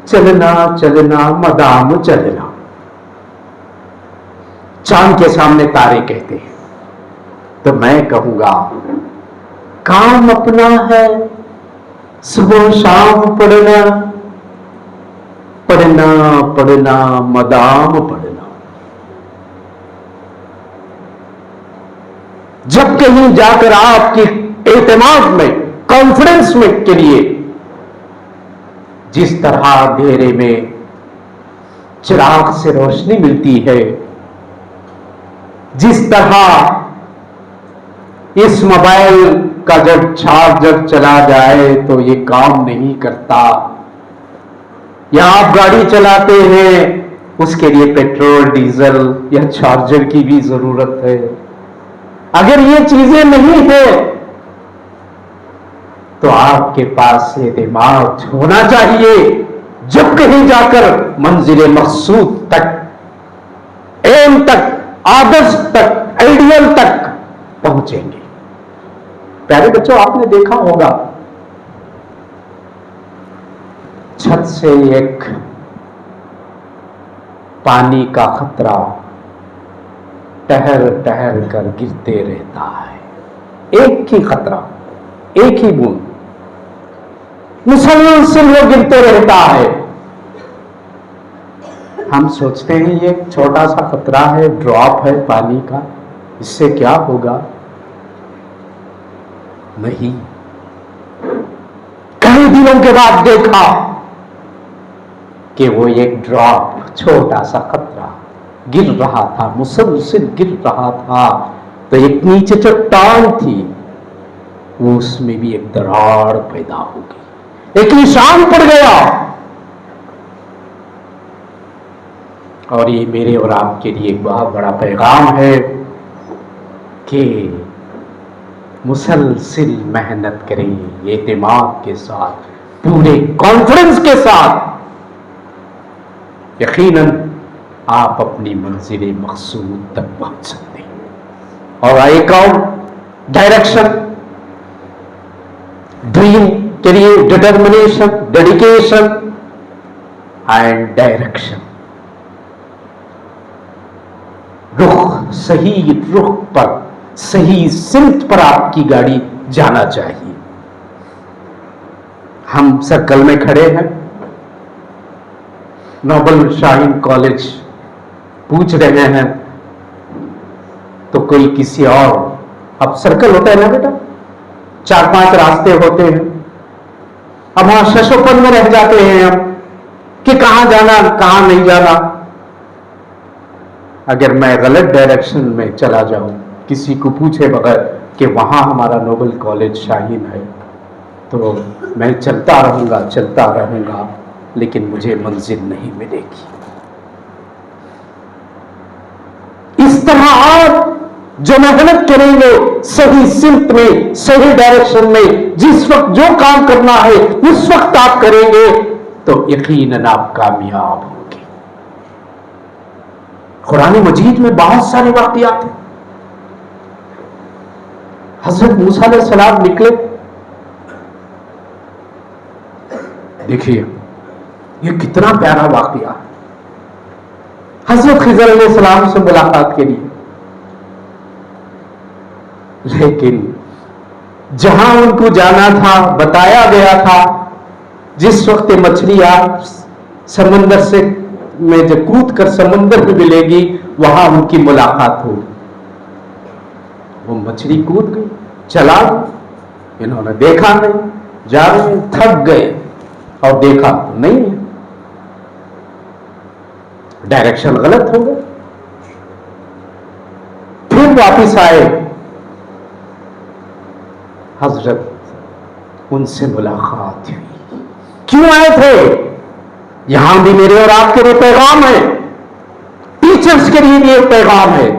चलना चलना मदाम चलना। चांद के सामने तारे कहते हैं, तो मैं कहूंगा काम अपना है सुबह शाम पढ़ना, पढ़ना पढ़ना मदाम पढ़ना। जब कहीं जाकर आपकी एतमाद में, कॉन्फिडेंस में के लिए जिस तरह अंधेरे में चिराग से रोशनी मिलती है, जिस तरह इस मोबाइल का जब चार्जर चला जाए तो ये काम नहीं करता, या आप गाड़ी चलाते हैं उसके लिए पेट्रोल डीजल या चार्जर की भी जरूरत है। अगर ये चीजें नहीं है तो आपके पास ये दिमाग होना चाहिए, जब कहीं जाकर मंजिल मकसूद तक, एम तक, आदर्श तक, आइडियल तक पहुंचेंगे। प्यारे बच्चों, आपने देखा होगा छत से एक पानी का खतरा ठहर ठहर कर गिरते रहता है। एक ही खतरा, एक ही बूंद मुसलसल वो गिरते रहता है। हम सोचते हैं ये एक छोटा सा खतरा है, ड्रॉप है पानी का, इससे क्या होगा। नहीं, कई दिनों के बाद देखा कि वो एक ड्रॉप, छोटा सा खतरा गिर रहा था, मुसलसल गिर रहा था। तो एक नीचे चट्टान थी, वो उसमें भी एक दरार पैदा हो गई, एक निशान पड़ गया। और ये मेरे और आपके लिए एक बहुत बड़ा पैगाम है कि मुसलसिल मेहनत करें, ये दिमाग के साथ, पूरे कॉन्फिडेंस के साथ। यकीनन आप अपनी मंजिल मकसूद तक पहुंच सकते हैं। और एक और डायरेक्शन, ड्रीम के लिए डिटर्मिनेशन, डेडिकेशन एंड डायरेक्शन। रुख, सही रुख पर, सही सिमत पर आपकी गाड़ी जाना चाहिए। हम सर्कल में खड़े हैं, नोबल शाहीन कॉलेज पूछ रहे हैं, तो कोई किसी और, अब सर्कल होता है ना बेटा, 4-5 रास्ते होते हैं। अब वहां शशोपन में रह जाते हैं हम कि कहां जाना कहां नहीं जाना। अगर मैं गलत डायरेक्शन में चला जाऊं, किसी को पूछे बगैर कि वहां हमारा नोबल कॉलेज शाहीन है, तो मैं चलता रहूंगा, लेकिन मुझे मंजिल नहीं मिलेगी। इस तरह आप जो मेहनत करेंगे सही सिमत में, सही डायरेक्शन में, जिस वक्त जो काम करना है उस वक्त आप करेंगे, तो यकीनन आप कामयाब होंगे। कुरान मजीद में बहुत सारे वाक़ियात हैं। हजरत मूसा अलैहिस्सलाम निकले, देखिए ये कितना प्यारा वाक़या है। हजरत खिज़र अलैहिस्सलाम से मुलाकात के लिए, लेकिन जहां उनको जाना था, बताया गया था, जिस वक्त मछली आप समंदर से में जब कूद कर समंदर में मिलेगी, वहां उनकी मुलाकात होगी। वो मछली कूद गई, चला गई, इन्होंने देखा नहीं, जा रहे थक गए और देखा तो नहीं है, डायरेक्शन गलत हो गया। फिर वापिस आए, हजरत उनसे मुलाकात हुई। क्यों आए थे? यहां भी मेरे और आपके लिए पैगाम है, टीचर्स के लिए भी एक पैगाम है।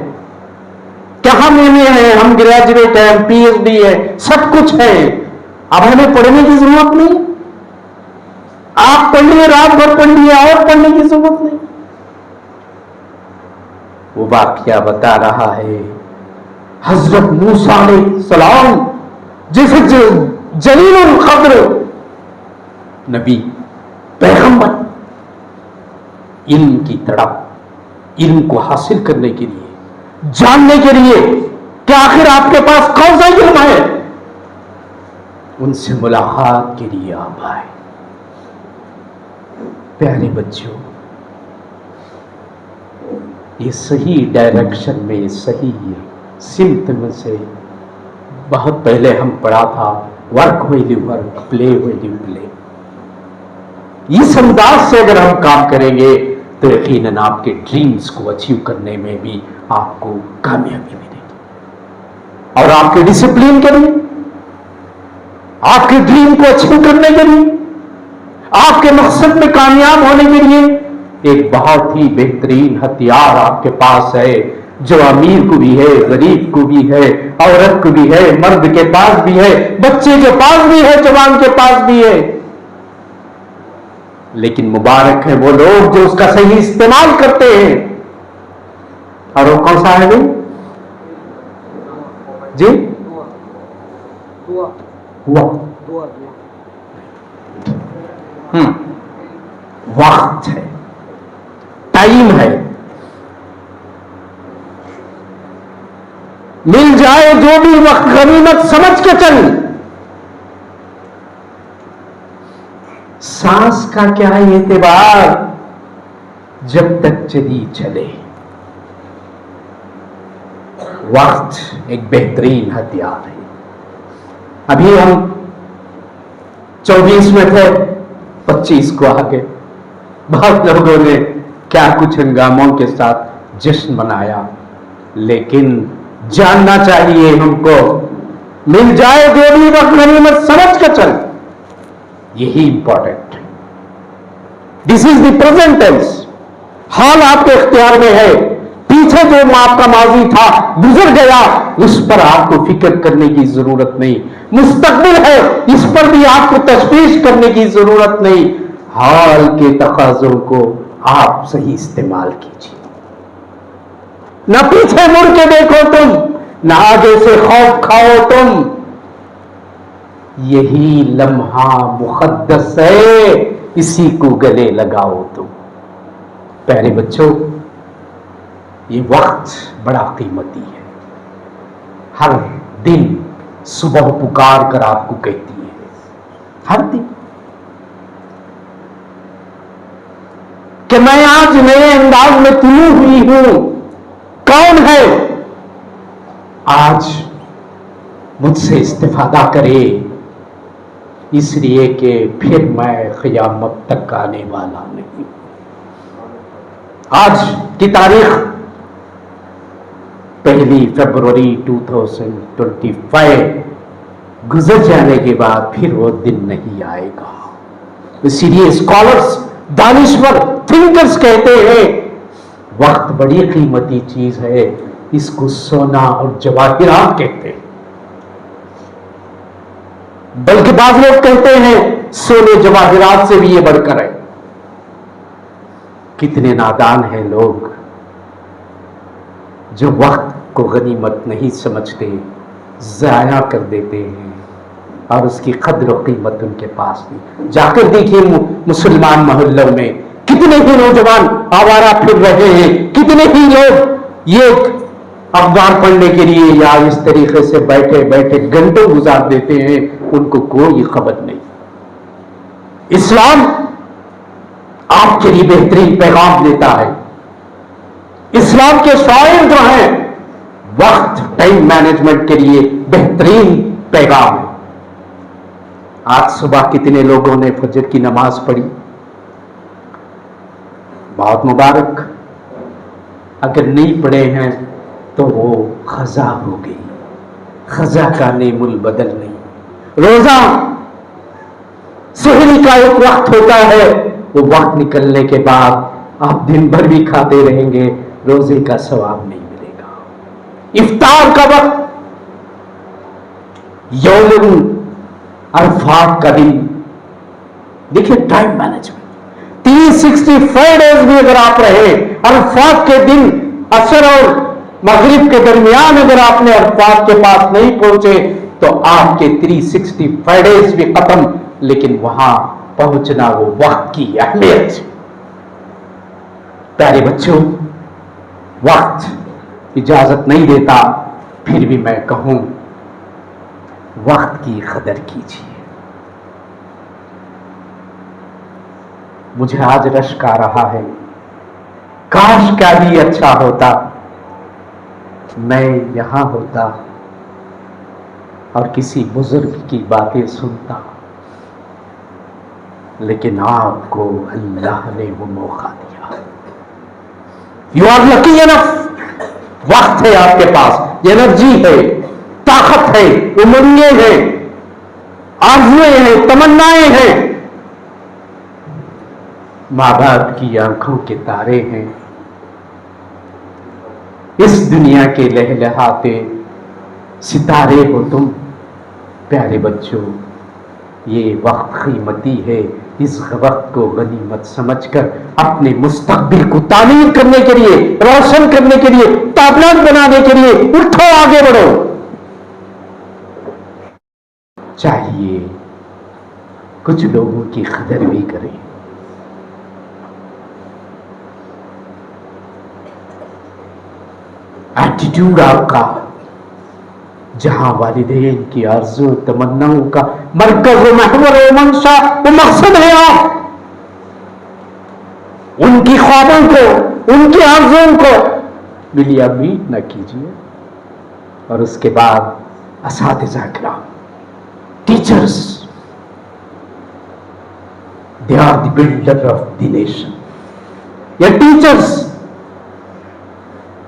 क्या हम एमए हैं, हम ग्रेजुएट हैं, हम पीएचडी है, सब कुछ है, अब हमें पढ़ने की जरूरत नहीं। आप पढ़ लिए, रात भर पढ़ लिए, और पढ़ने की जरूरत नहीं। वो वाकया बता रहा है, हजरत मूसा अलैहिस्सलाम जैसे जलीलुल क़द्र नबी, पैगंबर, इल्म की तड़प, इल्म को हासिल करने के लिए, जानने के लिए कि आखिर आपके पास कौन सा इल्म है, उनसे मुलाकात के लिए आप आए। प्यारे बच्चों, ये सही डायरेक्शन में, सही सिमत में से बहुत पहले हम पढ़ा था, work value work, play value play. इस अंदाज से अगर हम काम करेंगे तो यकीनन आपके ड्रीम्स को अचीव करने में भी आपको कामयाबी मिलेगी। और आपके डिसिप्लिन के लिए, आपके ड्रीम को अचीव करने के लिए, आपके मकसद में कामयाब होने के लिए एक बहुत ही बेहतरीन हथियार आपके पास है, जो अमीर को भी है, गरीब को भी है, औरत को भी है, मर्द के पास भी है, बच्चे के पास भी है, जवान के पास भी है। लेकिन मुबारक है वो लोग जो उसका सही इस्तेमाल करते हैं। और वो कौन सा है भाई जी? हुआ वक्त है, टाइम है। मिल जाए जो भी वक्त गनीमत समझ के चल। सांस का क्या एतबार जब तक चली चले। वक्त एक बेहतरीन हथियार है। अभी हम 24 में थे, 25 को आगे बहुत लोगों ने क्या कुछ हंगामों के साथ जश्न मनाया, लेकिन जानना चाहिए हमको, मिल जाए जो भी वक्त गनीमत समझ के चल, यही इंपॉर्टेंट है। This is the present tense. हाल आपके इख्तियार में है। पीछे जो आपका माजी था, गुजर गया, उस पर आपको फिक्र करने की जरूरत नहीं। मुस्तकबिल है, इस पर भी आपको तशवीश करने की जरूरत नहीं। हाल के तकाजों को आप सही इस्तेमाल कीजिए। ना पीछे मुड़ के देखो तुम, ना आगे से खौफ खाओ तुम। यही लम्हा मुक़द्दस है, इसी को गले लगाओ तुम। प्यारे बच्चों, ये वक्त बड़ा कीमती है। हर दिन सुबह पुकार कर आपको कहती है, हर दिन, कि मैं आज नए अंदाज में तुलू हुई हूं। कौन है आज मुझसे इस्तिफादा करे, इसलिए कि फिर मैं क़यामत तक आने वाला नहीं। आज की तारीख 1 फरवरी 2025 गुजर जाने के बाद फिर वो दिन नहीं आएगा। इसीलिए स्कॉलर्स, दानिश्वर, थिंकर्स कहते हैं वक्त बड़ी कीमती चीज है, इसको सोना और जवाहिरात कहते हैं। बल्कि बाद लोग कहते हैं सोने जवाहिरात से भी ये बढ़कर है। कितने नादान हैं लोग जो वक्त को गनीमत नहीं समझते, जाया कर देते हैं और उसकी कद्र और कीमत उनके पास नहीं। जाकर देखिए मुसलमान मोहल्लों में कितने ही नौजवान आवारा फिर रहे हैं, कितने ही लोग ये अखबार पढ़ने के लिए या इस तरीके से बैठे बैठे घंटों गुजार देते हैं, उनको कोई खबर नहीं। इस्लाम आपके लिए बेहतरीन पैगाम देता है। इस्लाम के शायर जो हैं, वक्त टाइम मैनेजमेंट के लिए बेहतरीन पैगाम है। आज सुबह कितने लोगों ने फजर की नमाज पढ़ी, बहुत मुबारक। अगर नहीं पढ़े हैं तो वो खजा हो गई। खजा का नेमुल बदल नहीं। रोजा सहरी का एक वक्त होता है, वो वक्त निकलने के बाद आप दिन भर भी खाते रहेंगे, रोजे का सवाब नहीं मिलेगा। इफ्तार का वक्त, यौमुल अरफात का दिन, देखिए टाइम मैनेजमेंट। 365 डेज भी अगर आप रहे, अरफात के दिन असर और मगरिब के दरमियान अगर आपने अरफात के पास नहीं पहुंचे تو آپ کے 365 ڈیز بھی ختم، لیکن وہاں پہنچنا وہ وقت کی اہمیت۔ پیارے بچوں، وقت اجازت نہیں دیتا، پھر بھی میں کہوں وقت کی قدر کیجیے۔ مجھے آج رشک آ رہا ہے، کاش کیا بھی اچھا ہوتا میں یہاں ہوتا اور کسی بزرگ کی باتیں سنتا، لیکن آپ کو اللہ نے وہ موقع دیا۔ یو آر لکی انف، وقت ہے آپ کے پاس، انرجی ہے، طاقت ہے، امنگیں ہیں، آرزویں ہیں، تمنائیں ہیں، ماں باپ کی آنکھوں کے تارے ہیں، اس دنیا کے لہلہاتے ستارے ہو تم۔ پیارے بچوں، یہ وقت قیمتی ہے، اس وقت کو غنیمت سمجھ کر اپنے مستقبل کو تعمیر کرنے کے لیے، روشن کرنے کے لیے، تابناک بنانے کے لیے اٹھو، آگے بڑھو۔ چاہیے کچھ لوگوں کی قدر بھی کریں۔ ایٹیٹیوڈ آپ کا، جہاں والدین کی آرزو تمناؤں کا مرکز و محور و منشا و مقصد ہے، آپ ان کی خوابوں کو، ان کی آرزوؤں کو ملیا میٹ نہ کیجیے۔ اور اس کے بعد اساتذہ کرام، teachers, they are the builder of the nation۔ یہ ٹیچرز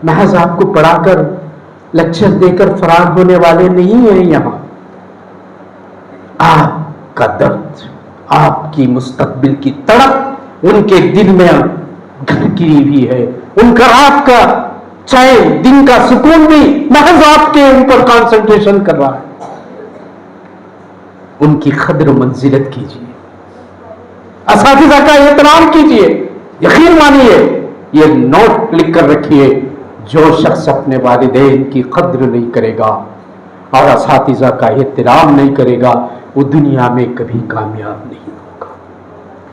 محض آپ کو پڑھا کر، لیکچر دے کر فرار ہونے والے نہیں ہیں، یہاں آپ کا درد، آپ کی مستقبل کی تڑپ ان کے دل میں گھر کی ہوئی ہے، ان کا رات کا چین، دن کا سکون بھی محض آپ کے اوپر کانسنٹریشن کر رہا ہے۔ ان کی قدر و منزلت کیجیے، اساتذہ کا احترام کیجیے۔ یقین مانیے، یہ نوٹ لکھ کر رکھیے، جو شخص اپنے والدین کی قدر نہیں کرے گا اور اساتذہ کا احترام نہیں کرے گا، وہ دنیا میں کبھی کامیاب نہیں ہوگا۔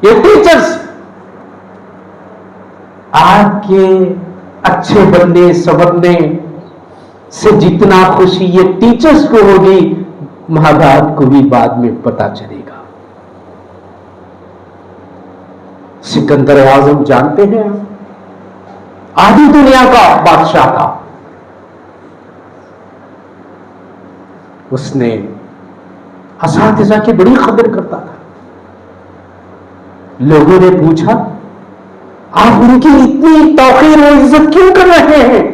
یہ ٹیچرز، آپ کے اچھے بننے سنورنے سے جتنا خوشی یہ ٹیچرز کو ہوگی، ماں باپ کو بھی بعد میں پتا چلے گا۔ سکندر اعظم جانتے ہیں آپ؟ آدھی دنیا کا بادشاہ تھا، اس نے اساتذہ کی بڑی قدر کرتا تھا۔ لوگوں نے پوچھا، آپ ان کی اتنی توقیر و عزت کیوں کر رہے ہیں؟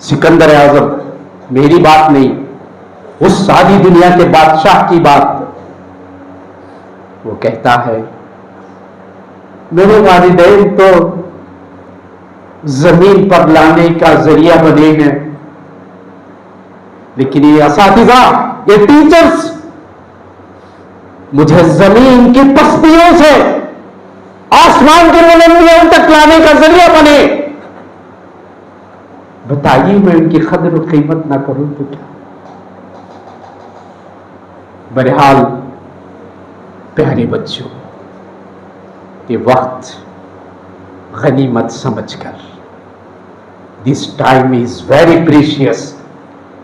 سکندر اعظم، میری بات نہیں، اس ساری دنیا کے بادشاہ کی بات، وہ کہتا ہے میرے والدین تو زمین پر لانے کا ذریعہ بنے ہیں، لیکن یہ اساتذہ، یہ ٹیچرز مجھے زمین کی پستیوں سے آسمان کے بلندیوں تک لانے کا ذریعہ بنے۔ بتائیے، میں ان کی قدر و قیمت نہ کروں تو کیا؟ بہرحال پیارے بچوں، یہ وقت غنیمت سمجھ کر، this time is very precious,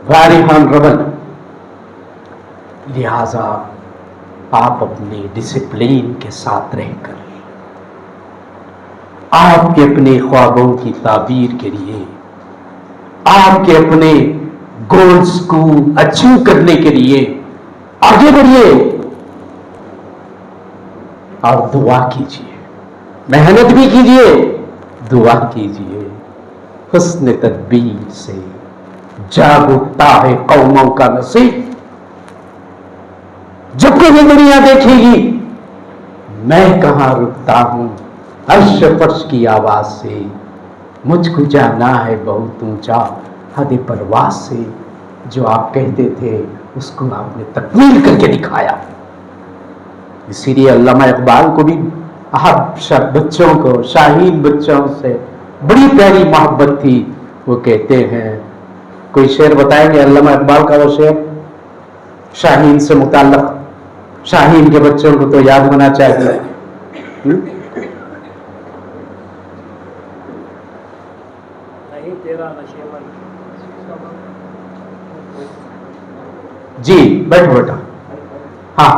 very honourable, لہذا آپ اپنے ڈسپلین کے ساتھ رہ کر، آپ کے اپنے خوابوں کی تعبیر کے لیے، آپ کے اپنے گولز کو اچیو کرنے کے لیے آگے بڑھیے اور دعا کیجیے، محنت بھی کیجیے، دعا کیجیے۔ حسن تدبیر سے جاگ اٹھتا ہے قوموں کا نصیب۔ جب کبھی دنیا دیکھے گی میں کہاں رکتا ہوں، عرش فرش کی آواز سے مجھ کو جانا ہے بہت اونچا، حد پرواز سے۔ جو آپ کہتے تھے اس کو آپ نے تکمیل کر کے دکھایا۔ اسی لیے علامہ اقبال کو بھی آپ بچوں کو، شاہین بچوں سے بڑی پیاری محبت تھی۔ وہ کہتے ہیں کوئی شعر بتائیں گے علامہ اقبال کا وہ شعر شاہین سے متعلق؟ شاہین کے بچوں کو تو یاد ہونا چاہیے. جی بیٹھو بیٹا. ہاں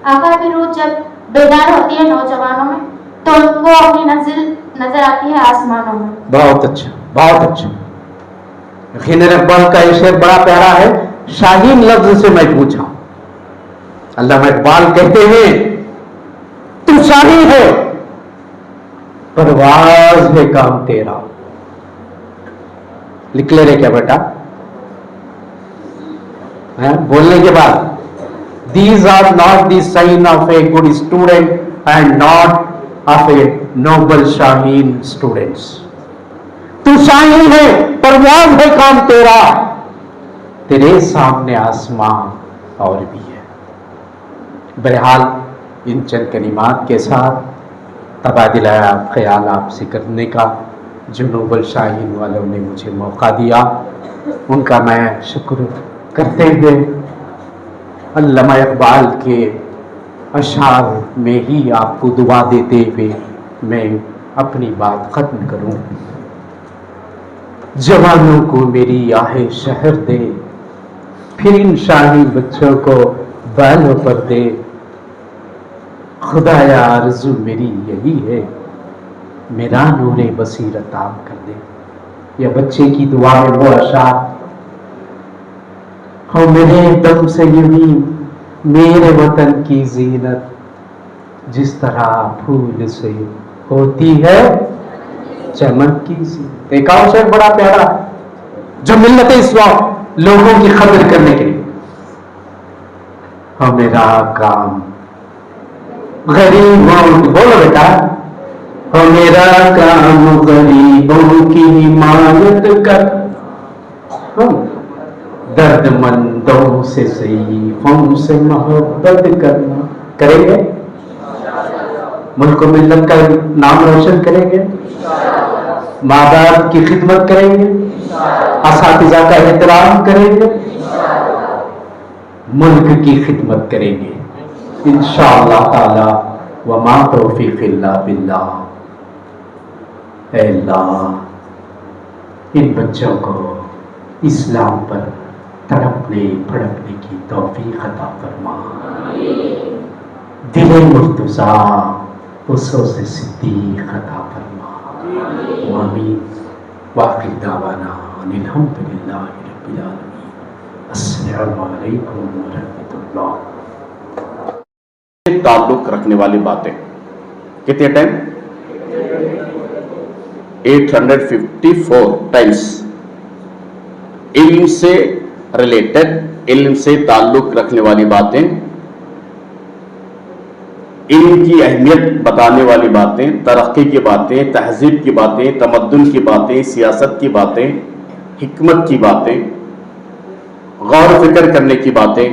آقا کی روح جب بیدار ہوتی ہے نوجوانوں میں تو ان کو اپنی نظر آتی ہے آسمانوں میں. بہت اچھا بہت اچھا. یقیناً اقبال کا یہ شعر بڑا پیارا ہے. شاہین لفظ سے میں پوچھا. علامہ اقبال کہتے ہیں تو شاہین ہے پرواز ہے کام تیرا. لکھ لے رہے کیا بیٹا؟ بولنے کے بعد these are not the sign of a good student and not of a noble Shaheen students. تو شاہین ہے پرواز ہے کام تیرا تیرے سامنے آسمان اور بھی ہے. بہرحال ان چند کلمات کے ساتھ تبادلہ خیال آپ سے کرنے کا جو نوبل شاہین والوں نے مجھے موقع دیا ان کا میں شکر کرتے ہوئے علامہ اقبال کے اشعار میں ہی آپ کو دعا دیتے ہوئے میں اپنی بات ختم کروں. جوانوں کو میری آہ شہر دے پھر ان شاہی بچوں کو بالوں پر دے. خدایا آرزو میری یہی ہے میرا نور بصیرت عام کر دے. یہ بچے کی دعا میں وہ اشعار ہو میرے دم سے یوں میرے وطن کی زینت جس طرح پھول سے ہوتی ہے چمک کی زینت. ایک اور شعر بڑا پیارا جو ملت اسلام لوگوں کی قدر کرنے کے لیے ہو میرا کام غریبوں کی بولو بیٹا ہو میرا کام غریبوں کی حمایت کر درد مندوں سے ضعیفوں سے محبت کرنا. کریں گے ملک و ملت کا نام روشن کریں گے. ماں باپ کی خدمت کریں گے. اساتذہ کا احترام کریں گے. ملک کی خدمت کریں گے انشاءاللہ تعالی. وما توفیق الا باللہ. اے اللہ ان بچوں کو اسلام پر تڑپنے پھڑپنے کی توفیق عطا فرما. دل مرتضیٰ اسوس صدیق عطا فرما. آمین. وآخر دعوانا ان الحمدللہ رب العالمین. السلام علیکم ورحمۃ اللہ. تعلق رکھنے والی باتیں کتنے ٹائم 854 ٹائمز. علم سے ریلیٹڈ علم سے تعلق رکھنے والی باتیں, علم کی اہمیت بتانے والی باتیں, ترقی کی باتیں, تہذیب کی باتیں, تمدن کی باتیں, سیاست کی باتیں, حکمت کی باتیں, غور و فکر کرنے کی باتیں,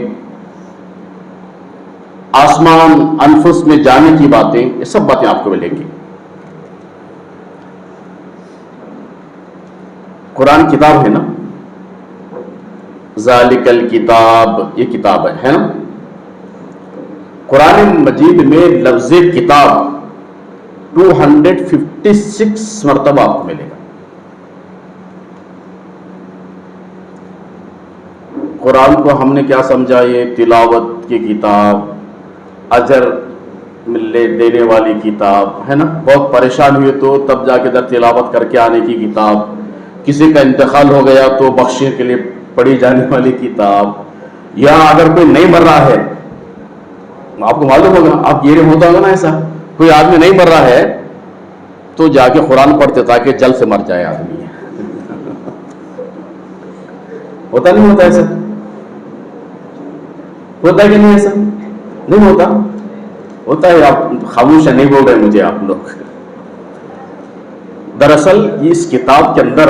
آسمان انفس میں جانے کی باتیں, یہ سب باتیں آپ کو ملیں گی. قرآن کتاب ہے نا, ذالک الکتاب یہ کتاب ہے نا. قرآن مجید میں لفظ کتاب 256 مرتبہ آپ کو ملے گا. قرآن کو ہم نے کیا سمجھا, یہ تلاوت کی کتاب, اجر ملنے دینے والی کتاب ہے نا. بہت پریشان ہوئے تو تب جا کے در تلاوت کر کے آنے کی کتاب, کسی کا انتقال ہو گیا تو بخشنے کے لیے پڑھی جانے والی کتاب, یا اگر کوئی نہیں مر رہا ہے, آپ کو معلوم ہوگا, آپ یہ ہوتا ہوگا نا ایسا, کوئی آدمی نہیں مر رہا ہے تو جا کے قرآن پڑھتے تاکہ جلد سے مر جائے آدمی. ہوتا نہیں ہوتا ایسا؟ ہوتا ہے کہ نہیں ایسا؟ نہیں ہوتا. ہوتا ہے. آپ خاموش نہیں بول رہے مجھے آپ لوگ. دراصل اس کتاب کے اندر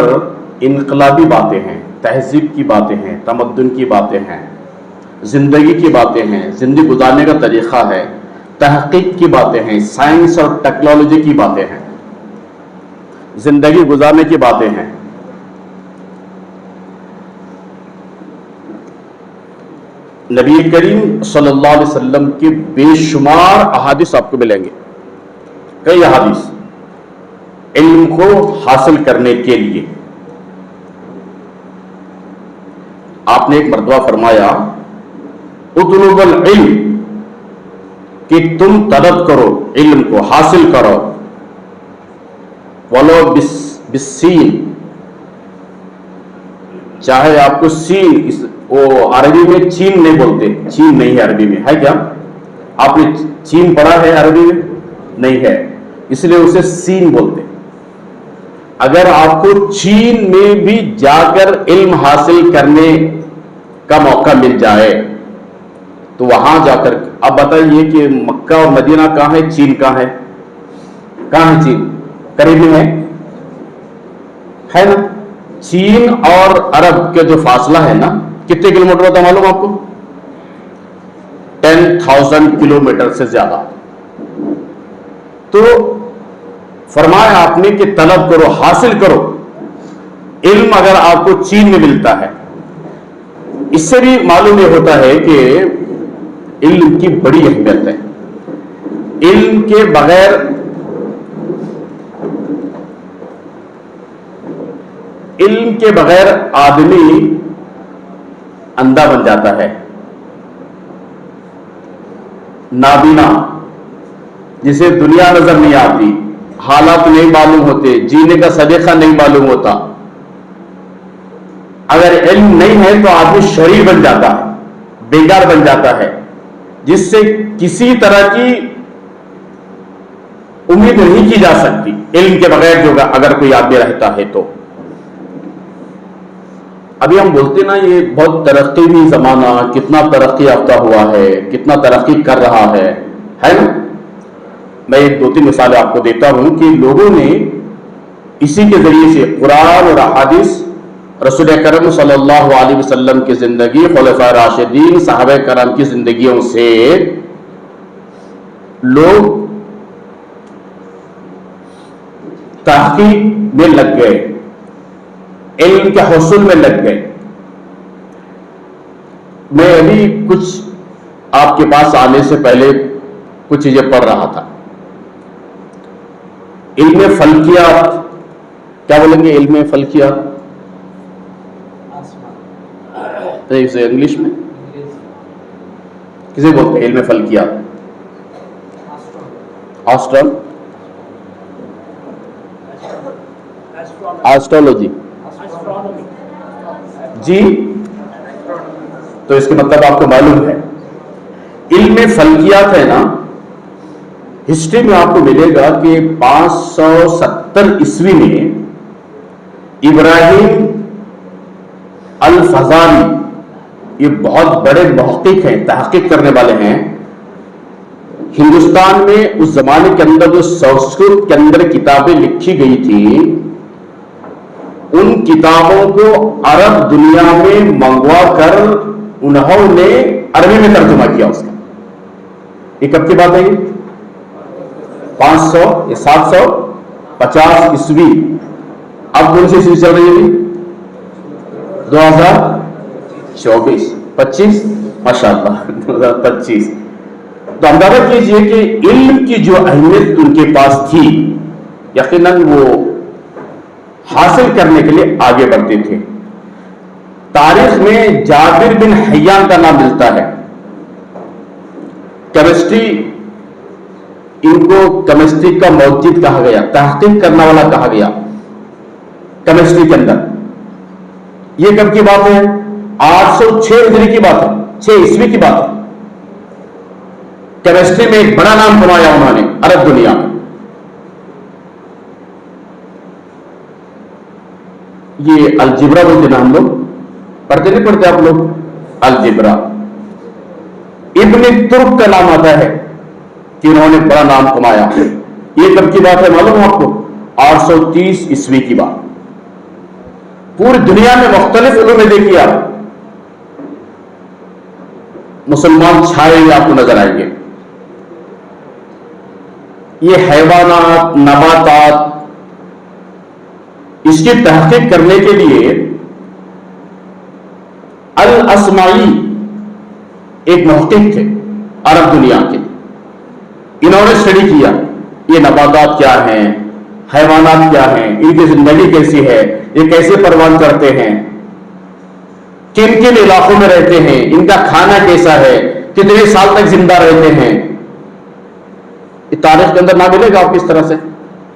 انقلابی باتیں ہیں, تہذیب کی باتیں ہیں, تمدن کی باتیں ہیں, زندگی کی باتیں ہیں, زندگی گزارنے کا طریقہ ہے, तहकीक की बातें हैं, साइंस और टेक्नोलॉजी की बातें हैं, जिंदगी गुजारने की बातें हैं। नबी करीम सल्लल्लाहु अलैहि वसल्लम के बेशुमार अहादीस आपको मिलेंगे, कई अहादीस इल्म को हासिल करने के लिए। आपने एक मर्तबा फरमाया उतलुबुल इल्म, कि तुम तलब करो इल्म को, हासिल करो, वलो बिस्सीन, चाहे आपको सीन, वो अरबी में चीन नहीं बोलते, चीन नहीं है अरबी में, है क्या? आपने चीन पढ़ा है अरबी में? नहीं है, इसलिए उसे सीन बोलते। अगर आपको चीन में भी जाकर इल्म हासिल करने का मौका मिल जाए तो वहां जाकर, अब बताइए कि मक्का और मदीना कहां है, चीन कहां है? कहां है चीन? करीब में है ना? चीन और अरब के जो फासला है ना, कितने किलोमीटर होता मालूम आपको? 10,000 किलोमीटर से ज्यादा। तो फरमाया आपने कि तलब करो, हासिल करो इल्म, अगर आपको चीन में मिलता है। इससे भी मालूम ये होता है कि इल्म की बड़ी अहमियत है। इल्म के बगैर आदमी अंधा बन जाता है, नाबीना, जिसे दुनिया नजर नहीं आती, हालात नहीं मालूम होते, जीने का सलीका नहीं मालूम होता। अगर इल्म नहीं है तो आदमी शरीर बन जाता है, बेकार बन जाता है, जिससे किसी तरह की उम्मीद नहीं की जा सकती इल्म के बगैर जो अगर कोई आदमी रहता है तो। अभी हम बोलते ना ये बहुत तरक्की भी जमाना, कितना तरक्की याफ्ता हुआ है, कितना तरक्की कर रहा है ना? मैं एक दो तीन मिसालें आपको देता हूं कि लोगों ने इसी के जरिए से कुरान और अहादीस, रसूल करम सल्लल्लाहु अलैहि वसल्लम की जिंदगी, खुलफाए राशिदीन, सहाबा करम की जिंदगियों से लोग तहकीक में लग गए, इल्म के हुसूल में लग गए। मैं अभी कुछ आपके पास आने से पहले कुछ चीजें पढ़ रहा था। इल्म फल्कियात, क्या बोलेंगे इल्म फल्कियात? तो इसे इंग्लिश में किसे बोलते हैं? इल्म फल्कियात, एस्ट्रोलॉजी जी। तो इसके मतलब आपको मालूम है, इल्म फल्कियात है ना, हिस्ट्री में आपको मिलेगा कि 570 ईस्वी में इब्राहिम अल फजाली, ये बहुत बड़े मुहक्किक हैं, तहकीक करने वाले हैं। हिंदुस्तान में उस जमाने के अंदर जो संस्कृत के अंदर किताबें लिखी गई थी, उन किताबों को अरब दुनिया में मंगवा कर उन्होंने अरबी में तर्जुमा किया उसका। ये कब की बात है? 500 या 750 ईस्वी। अब कौन सी ईस्वी चल रही है? 2024, 25, माशाअल्लाह 2025। तो अंदाजा कीजिए कि इल्म की जो अहमियत उनके पास थी, यकीनन वो हासिल करने के लिए आगे बढ़ते थे। तारीख में जाबिर बिन हय्यान का नाम मिलता है। केमिस्ट्री, इनको केमिस्ट्री का मौजिद कहा गया, तहकीक करने वाला कहा गया केमिस्ट्री के अंदर। यह कब की बात है? 806 हिजरी की बात है, 6 ईस्वी की बात है। केमिस्ट्री में एक बड़ा नाम कमाया उन्होंने अरब दुनिया में। ये अलजिब्रा बोलते ना हम लोग, पढ़ते नहीं पढ़ते आप लोग? अलजिब्रा, इब्न तुर्क का नाम आता है कि उन्होंने बड़ा नाम कमाया। ये कब की बात है मालूम है आपको? 830 ईस्वी की बात। पूरी दुनिया में मुख्तलिफ उलूम में देखिए आप, मुसलमान छाए हुए आपको नजर आएंगे। یہ حیوانات، نباتات، اس کی تحقیق کرنے کے لیے الاسماعی ایک محقق تھے عرب دنیا کے. انہوں نے اسٹڈی کیا یہ نباتات کیا ہیں، حیوانات کیا ہیں، ان کی زندگی کیسی ہے، یہ کیسے پروان کرتے ہیں، کن کن علاقوں میں رہتے ہیں، ان کا کھانا کیسا ہے، کتنے سال تک زندہ رہتے ہیں. یہ تاریخ کے اندر نہ ملے گا آپ کو اس طرح سے.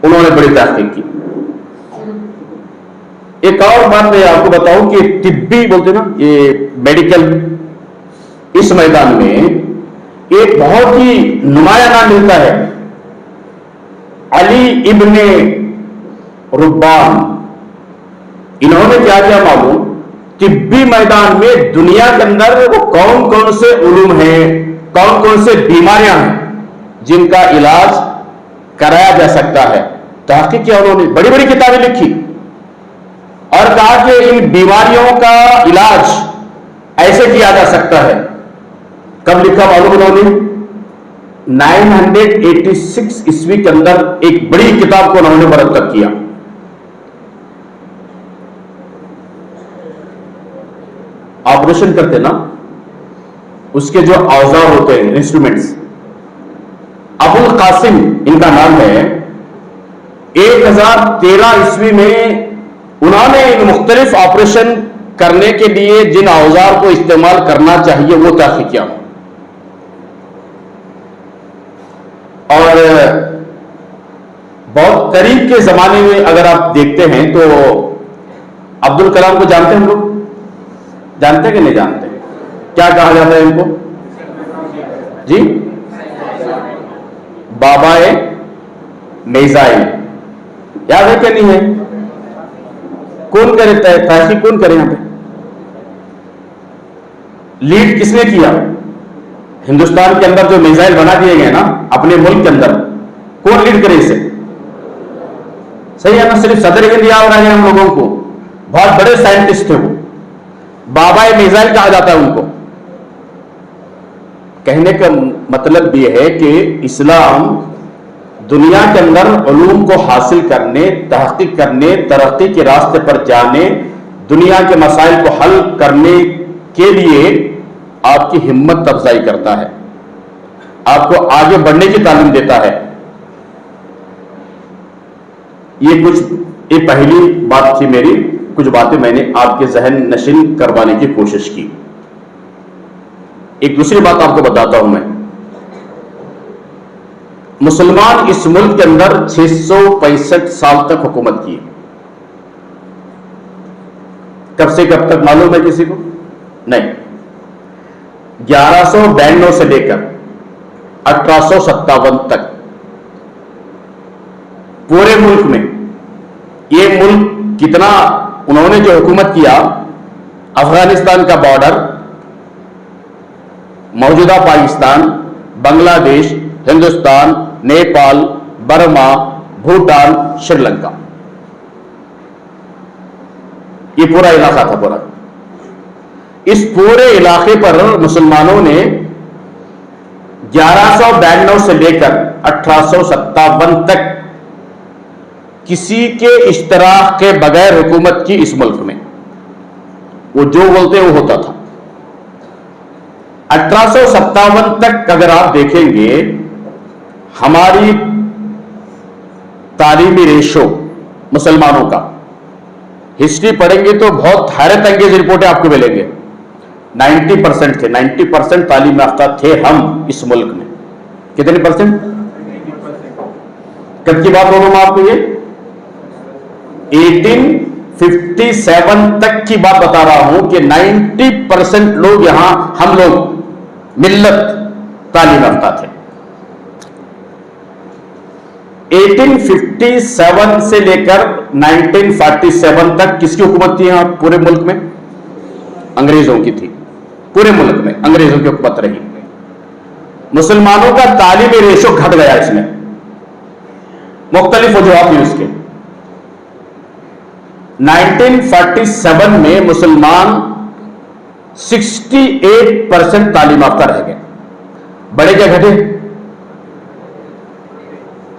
انہوں نے بڑی تحقیق کی. ایک اور بات میں آپ کو بتاؤں کہ طبی بولتے نا، یہ میڈیکل، اس میدان میں ایک بہت ہی نمایاں نام ملتا ہے، علی ابن ربان. انہوں نے کیا کیا معلوم؟ طبی میدان میں دنیا کے اندر وہ کون کون سے علوم ہیں، کون کون سے بیماریاں ہیں جن کا علاج کرایا جا سکتا ہے، تحقیق کیا. انہوں نے بڑی بڑی کتابیں لکھی اور کہا کہ ان بیماریوں کا علاج ایسے کیا جا سکتا ہے. کب لکھا معلوم؟ انہوں نے 986 عیسوی کے اندر ایک بڑی کتاب کو انہوں نے مرتب کیا. آپریشن کرتے نا، اس کے جو اوزار ہوتے ہیں، انسٹرومنٹس، ابو القاسم ان کا نام ہے. 1013 عیسوی میں انہوں نے مختلف آپریشن کرنے کے لیے جن اوزار کو استعمال کرنا چاہیے وہ تحقیق کیا. اور بہت قریب کے زمانے میں اگر آپ دیکھتے ہیں تو عبد الکلام کو جانتے ہیں ہم لوگ؟ جانتے کہ نہیں جانتے؟ کیا کہا جاتا ہے ان کو؟ جی، بابائے میزائل. یاد ہے کہ نہیں ہے؟ کون کرے تحقیق؟ کون کرے یہاں پہ؟ لیڈ کس نے کیا؟ ہندوستان کے اندر جو میزائل بنا دیے گئے نا اپنے ملک کے اندر، کون لیڈ کرے اسے؟ صحیح ہے نا؟ صرف صدر ہند یاد رہے ہیں ہم لوگوں کو. بہت بڑے سائنٹسٹ تھے وہ، بابائے میزائل کہا جاتا ہے ان کو. کہنے کا مطلب یہ ہے کہ اسلام دنیا کے اندر علوم کو حاصل کرنے، تحقیق کرنے، ترقی کے راستے پر جانے، دنیا کے مسائل کو حل کرنے کے لیے آپ کی ہمت افزائی کرتا ہے، آپ کو آگے بڑھنے کی تعلیم دیتا ہے. یہ پہلی بات تھی میری. کچھ باتیں میں نے آپ کے ذہن نشین کروانے کی کوشش کی. ایک دوسری بات آپ کو بتاتا ہوں میں. مسلمان اس ملک کے اندر 665 سال تک حکومت کی. کب سے کب تک معلوم ہے کسی کو؟ نہیں. 1192 سے لے کر 1857 تک پورے ملک میں. یہ ملک کتنا انہوں نے جو حکومت کیا، افغانستان کا بارڈر، موجودہ پاکستان، بنگلہ دیش، ہندوستان، نیپال، برما، بھوٹان، شری لنکا، یہ پورا علاقہ تھا. پورا اس پورے علاقے پر مسلمانوں نے 1192 سے لے کر 1857 تک کسی کے اشتراک کے بغیر حکومت کی اس ملک میں. وہ جو بولتے وہ ہوتا تھا. 1857 تک اگر آپ دیکھیں گے ہماری تعلیمی ریشو مسلمانوں کا، ہسٹری پڑھیں گے تو بہت حیرت انگیز رپورٹیں آپ کو ملیں گے. 90% تھے، 90% تعلیم یافتہ تھے ہم اس ملک میں. کتنے پرسنٹ؟ کب کی بات بولوں میں آپ کو؟ یہ 1857 تک کی بات بتا رہا ہوں کہ 90% لوگ یہاں، ہم لوگ ملت تعلیم یافتہ تھے. 1857 سے لے کر 1947 تک کس کی حکومت تھی یہاں پورے ملک میں؟ انگریزوں کی تھی. پورے ملک میں انگریزوں کی حکومت رہی. مسلمانوں کا تعلیمی ریشو گھٹ گیا. اس میں مختلف وجوہات ہیں اس کے. 1947 میں مسلمان 68% تعلیم یافتہ رہ گئے. بڑے کیا گھٹے؟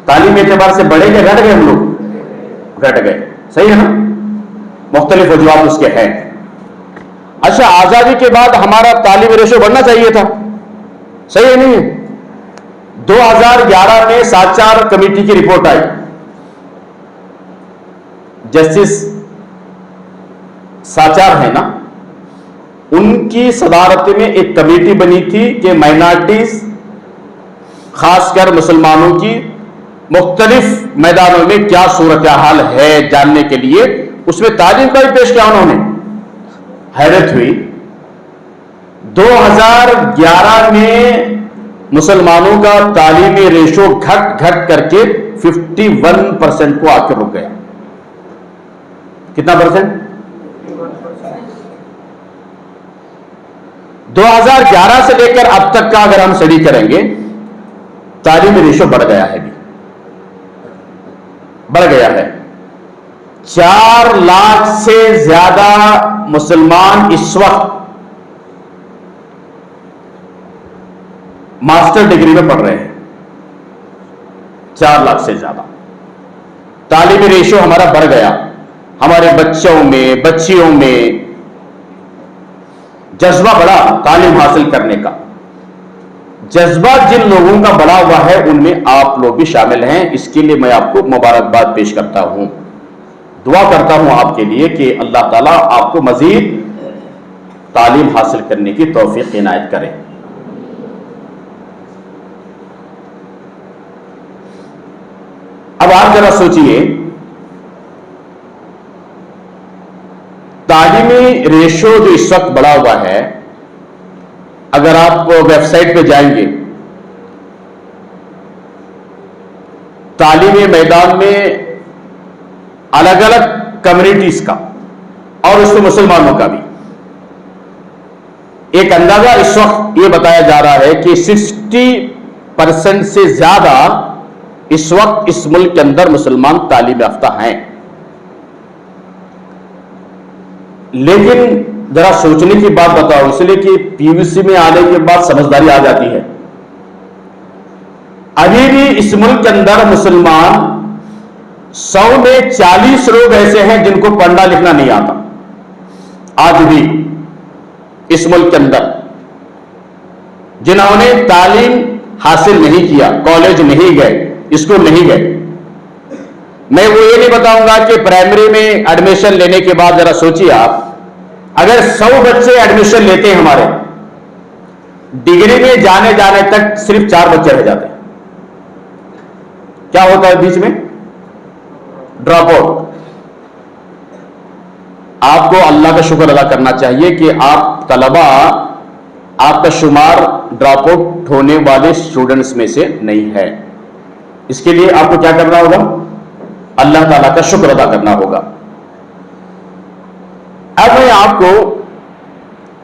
تعلیمی اعتبار سے بڑھے گئے گھٹ گئے ہم لوگ؟ گھٹ گئے. صحیح ہے نا؟ مختلف وجوہات اس کے ہیں. اچھا آزادی کے بعد ہمارا تعلیمی ریشو بڑھنا چاہیے تھا, صحیح ہے نہیں ہے؟ 2011 میں ساچار کمیٹی کی رپورٹ آئی. جسٹس ساچار ہے نا, ان کی صدارت میں ایک کمیٹی بنی تھی کہ مائنارٹیز خاص کر مسلمانوں کی مختلف میدانوں میں کیا صورتحال ہے جاننے کے لیے. اس میں تعلیم کا بھی پیش کیا انہوں نے. حیرت ہوئی, 2011 میں مسلمانوں کا تعلیمی ریشو گھٹ کر کے 51% کو آ کے رک گیا. کتنا پرسنٹ؟ 2011 سے لے کر اب تک کا اگر ہم اسٹڈی کریں گے, تعلیمی ریشو بڑھ گیا ہے, بھی بڑھ گیا ہے. 4 لاکھ سے زیادہ مسلمان اس وقت ماسٹر ڈگری میں پڑھ رہے ہیں. 4 لاکھ سے زیادہ. تعلیمی ریشو ہمارا بڑھ گیا. ہمارے بچوں میں, بچیوں میں جذبہ بڑھا تعلیم حاصل کرنے کا. جذبہ جن لوگوں کا بڑھا ہوا ہے ان میں آپ لوگ بھی شامل ہیں. اس کے لیے میں آپ کو مبارکباد پیش کرتا ہوں. دعا کرتا ہوں آپ کے لیے کہ اللہ تعالیٰ آپ کو مزید تعلیم حاصل کرنے کی توفیق عنایت کرے. اب آپ ذرا سوچئے, تعلیمی ریشو جو اس وقت بڑھا ہوا ہے, اگر آپ ویب سائٹ پہ جائیں گے, تعلیمی میدان میں الگ الگ کمیونٹیز کا اور اس میں مسلمانوں کا بھی ایک اندازہ اس وقت یہ بتایا جا رہا ہے کہ 60% سے زیادہ اس وقت اس ملک کے اندر مسلمان تعلیم یافتہ ہیں. لیکن ذرا سوچنے کی بات بتاؤ, اس لیے کہ پی یو سی میں آنے کے بعد سمجھداری آ جاتی ہے. ابھی بھی اس ملک کے اندر مسلمان 100 میں 40 لوگ ایسے ہیں جن کو پڑھنا لکھنا نہیں آتا. آج بھی اس ملک کے اندر جنہوں نے تعلیم حاصل نہیں کیا, کالج نہیں گئے, اسکول نہیں گئے. میں وہ یہ نہیں بتاؤں گا کہ پرائمری میں ایڈمیشن لینے کے بعد ذرا سوچیے آپ, اگر 100 بچے ایڈمیشن لیتے ہیں ہمارے, ڈگری میں جانے تک صرف 4 بچے رہ جاتے ہیں. کیا ہوتا ہے بیچ میں؟ Drop out. آپ کو اللہ کا شکر ادا کرنا چاہیے کہ آپ طلباء, آپ کا شمار ڈراپ آؤٹ ہونے والے اسٹوڈنٹس میں سے نہیں ہے. اس کے لیے آپ کو کیا کرنا ہوگا؟ اللہ تعالیٰ کا شکر ادا کرنا ہوگا. اب میں آپ کو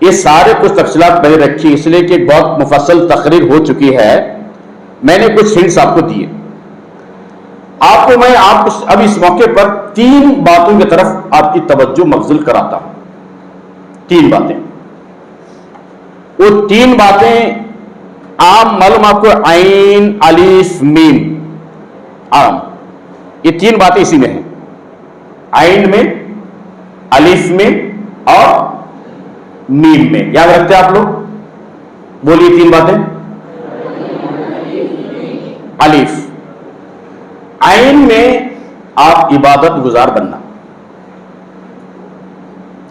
یہ سارے کچھ تفصیلات پہلے رکھی اس لیے کہ بہت مفصل تقریر ہو چکی ہے. میں نے کچھ ہنٹس آپ کو دیے. آپ کو میں اب اس موقع پر 3 باتوں کی طرف آپ کی توجہ مبذول کراتا ہوں. 3 باتیں. وہ 3 باتیں عام معلوم آپ کو, عین, الف, میم, عام, یہ 3 باتیں اسی میں ہیں. عین میں, الف میں اور میم میں. یاد رکھتے ہیں آپ لوگ؟ بولیے 3 باتیں. الف. عین میں آپ عبادت گزار بننا.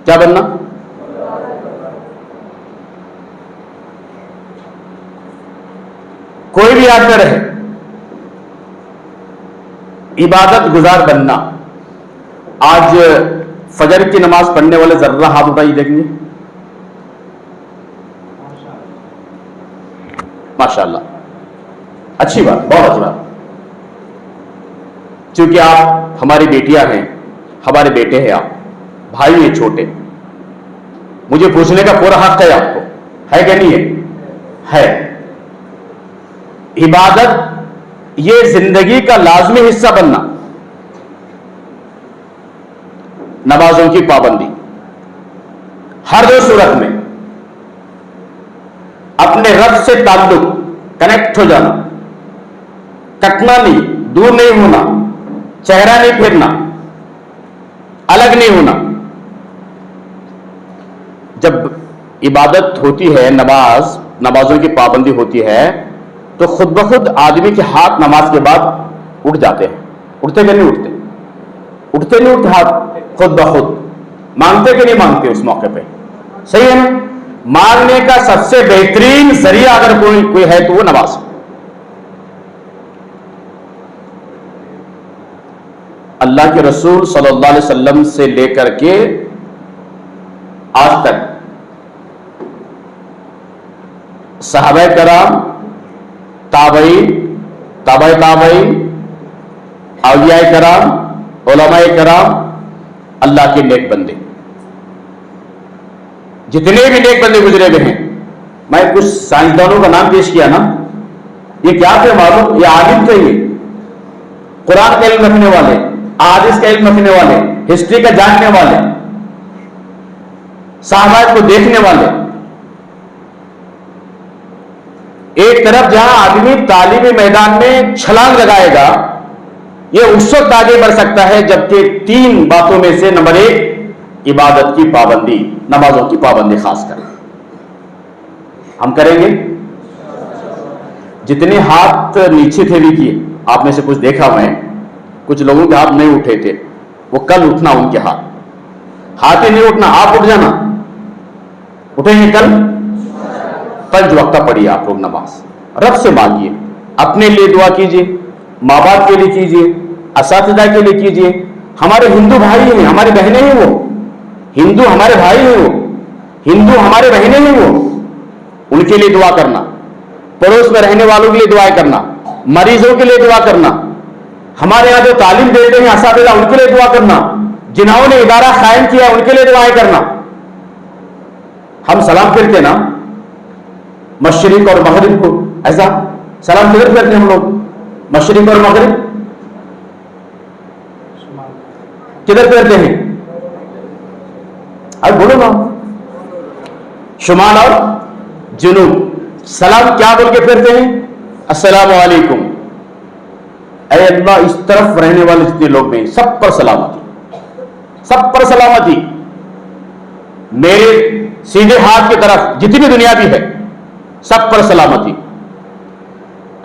کیا بننا؟ کوئی بھی آدمی رہے, عبادت گزار بننا. آج فجر کی نماز پڑھنے والے ذرہ ہاتھ اٹھائیے دیکھیں گے. ماشاءاللہ, اچھی بات, بہت اچھی بات. چونکہ آپ ہماری بیٹیاں ہیں, ہمارے بیٹے ہیں, آپ بھائی ہیں چھوٹے, مجھے پوچھنے کا پورا حق ہے آپ کو, ہے کہ نہیں ہے؟ عبادت یہ زندگی کا لازمی حصہ بننا. نمازوں کی پابندی ہر 2 صورت میں, اپنے رب سے تعلق, کنیکٹ ہو جانا, کٹنا نہیں, दूर नहीं होना, चेहरा नहीं फेरना, अलग नहीं होना। जब इबादत होती है, नमाजों की पाबंदी होती है, तो खुद ब खुद आदमी के हाथ नमाज के बाद उठ जाते हैं। उठते कि नहीं उठते? उठते नहीं उठते हाथ खुद ब खुद? मांगते कि नहीं मांगते उस मौके पे? सही है ना? मांगने का सबसे बेहतरीन जरिया अगर कोई है तो वो नमाज। अल्लाह के रसूल सल्लल्लाहु अलैहि वसल्लम से लेकर के आज तक सहाबा कराम, ताबईन, ताबई ताबईन, औलिया कराम, उलमाए कराम, अल्लाह के नेक बंदे, जितने भी नेक बंदे गुजरे हुए हैं, मैं कुछ साइंसदानों का नाम पेश किया ना, ये क्या थे मालूम? ये आलिम थे, ये कुरान का इल्म रखने वाले, हदीस का इल्म रखने वाले, हिस्ट्री का जानने वाले, सहाबा को देखने वाले। एक तरफ जहां आदमी तालीमी मैदान में छलांग लगाएगा, यह उस वक्त आगे बढ़ सकता है जबकि 3 बातों में से नंबर 1 इबादत की पाबंदी, नमाजों की पाबंदी खासकर हम करेंगे। जितने हाथ नीचे थे भी किए, आप में से कुछ देखा मैं, कुछ लोगों के हाथ नहीं उठे थे, वो कल उठना उनके हाथ ही नहीं उठना, आप उठ जाना, उठेंगे कल। 5 वक्त पढ़िए आप लोग नमाज, रब से मांगिए, अपने लिए दुआ कीजिए, माँ बाप के लिए कीजिए, असातिज़ा के लिए कीजिए। हमारे हिंदू भाई हैं, हमारी बहनें हैं, वो हिंदू हमारे भाई हैं, वो हिंदू हमारे बहनें हैं, वो उनके लिए दुआ करना, पड़ोस में रहने वालों के लिए दुआएं करना, मरीजों के लिए दुआ करना, हमारे यहाँ जो तालीम देते हैं असातिज़ा उनके लिए दुआ करना, जिन्होंने इदारा कायम किया उनके लिए दुआएं करना। हम सलाम फिरते ना मशरिक और मगरिब को, ऐसा सलाम किधर करते हैं हम लोग? मशरिक और मगरिब किधर करते हैं? अब बोलो ना, शुमाल और जुनूब। सलाम क्या बोल के फिरते हैं? अस्सलामु अलैकुम। ऐ अल्लाह, इस तरफ रहने वाले जितने लोग हैं सब पर सलामती, सब पर सलामती। मेरे सीधे हाथ की तरफ जितनी दुनिया भी है सब पर सलामती।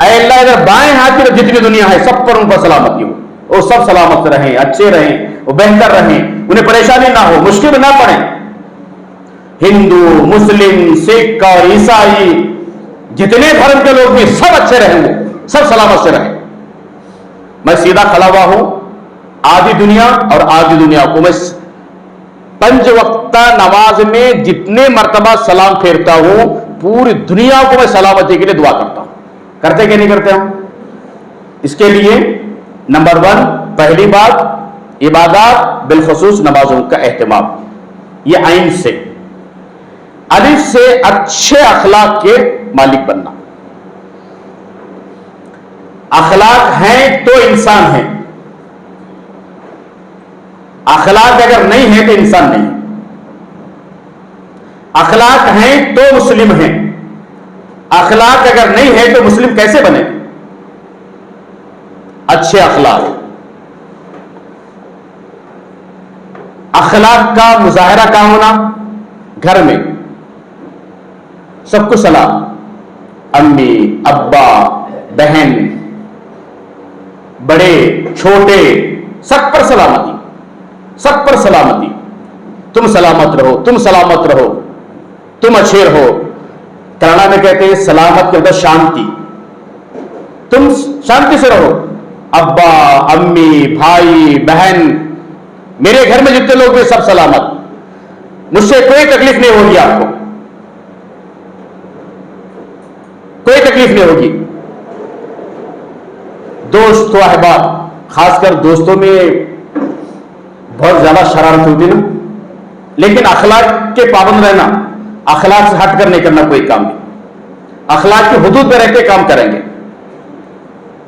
ऐ अल्लाह, अगर बाएं हाथ की तरफ जितनी दुनिया है सब पर उन पर सलामती हो, वो सब सलामत रहें, अच्छे रहें, वो बेहतर रहें, उन्हें परेशानी ना हो, मुश्किल में ना पड़े। हिंदू, मुस्लिम, सिख और ईसाई जितने धर्म के लोग भी सब अच्छे रहें, वो सब सलामत से रहें। मैं सीधा खड़ा हुआ हूं, आधी दुनिया और आधी दुनिया को मैं 5 वक्ता नमाज में जितने मर्तबा सलाम फेरता हूं, पूरी दुनिया को मैं सलामती के लिए दुआ करता हूं। करते कि नहीं करते हम? इसके लिए नंबर 1 पहली बात, इबादत बिलखुसूस नमाजों का एहतमाम। ये आइन से, अलिफ से अच्छे अखलाक के मालिक बनना। अखलाक हैं तो इंसान है, अखलाक अगर नहीं है तो इंसान नहीं। अखलाक हैं तो मुस्लिम हैं, अखलाक अगर नहीं है तो मुस्लिम कैसे बने? अच्छे अखलाक, अखलाक का मुजाहरा कहां होना? घर में सबको सलाम, अम्मी, अब्बा, बहन, बड़े छोटे, सब पर सलामती, सब पर सलामती। तुम सलामत रहो, तुम सलामत रहो, तुम अच्छे रहो। कन्नड़ा में कहते हैं सलामत के मतलब शांति, तुम शांति से रहो। अब्बा, अम्मी, भाई, बहन, मेरे घर में जितने लोग हैं सब सलामत, मुझसे कोई तकलीफ नहीं होगी, आपको कोई तकलीफ नहीं होगी। दोस्त व अहबाब, खासकर दोस्तों में बहुत ज्यादा शरारत होती ना, लेकिन अखलाक के पाबंद रहना, अखलाक से हटकर नहीं करना कोई काम नहीं, अखलाक की हुदूद में रहते काम करेंगे।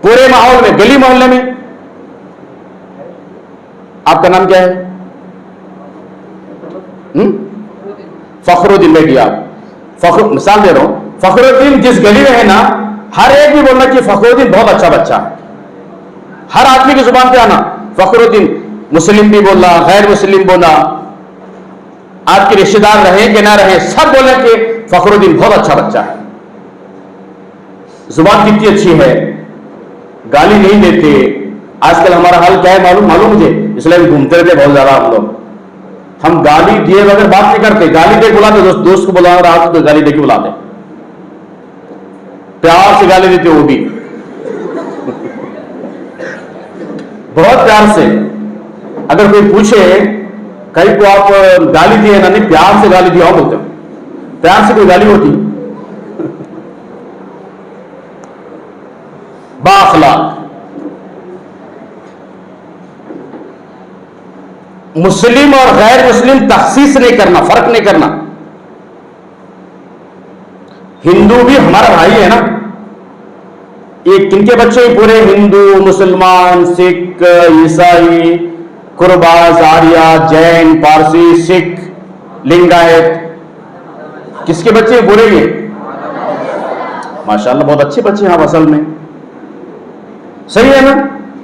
पूरे माहौल में, गली मोहल्ले में। आपका नाम क्या है? फखरुद्दीन बेटी। आप फखर, मिसाल दे रहा हूं, फखरुद्दीन जिस गली में है ना, हर एक भी बोलना कि फखरुद्दीन बहुत अच्छा बच्चा है, हर आदमी की जुबान पे आना, फखरुद्दीन, मुस्लिम भी बोला, गैर मुस्लिम बोला, आपके रिश्तेदार रहे कि ना रहे, सब बोले कि फखरुद्दीन बहुत अच्छा बच्चा है, जुबान कितनी अच्छी है, गाली नहीं देते। आजकल हमारा हाल क्या है मालूम मुझे, इसलिए भी घूमते रहते बहुत ज्यादा हम लोग। हम गाली दिए बगैर बात नहीं करते, गाली दे बुलाते, दोस्त को बुला रहा तो गाली दे के बुलाते, प्यार से गाली देते वो भी बहुत प्यार से। अगर कोई पूछे कहीं को आप गाली दिए ना, नहीं प्यार से गाली दिया बोलते हो, प्यार से कोई गाली होती बाअखलाक। मुस्लिम और गैर मुस्लिम तखसीस नहीं करना, फर्क नहीं करना। हिंदू भी हमारा भाई है ना, ये किनके बच्चे ही पूरे हिंदू, मुसलमान, सिख, ईसाई, कुरबाज, आर्या, जैन, पारसी, सिख, लिंगायत, किसके बच्चे पूरे ये? माशाल्लाह बहुत अच्छे बच्चे हैं आप असल में, सही है ना,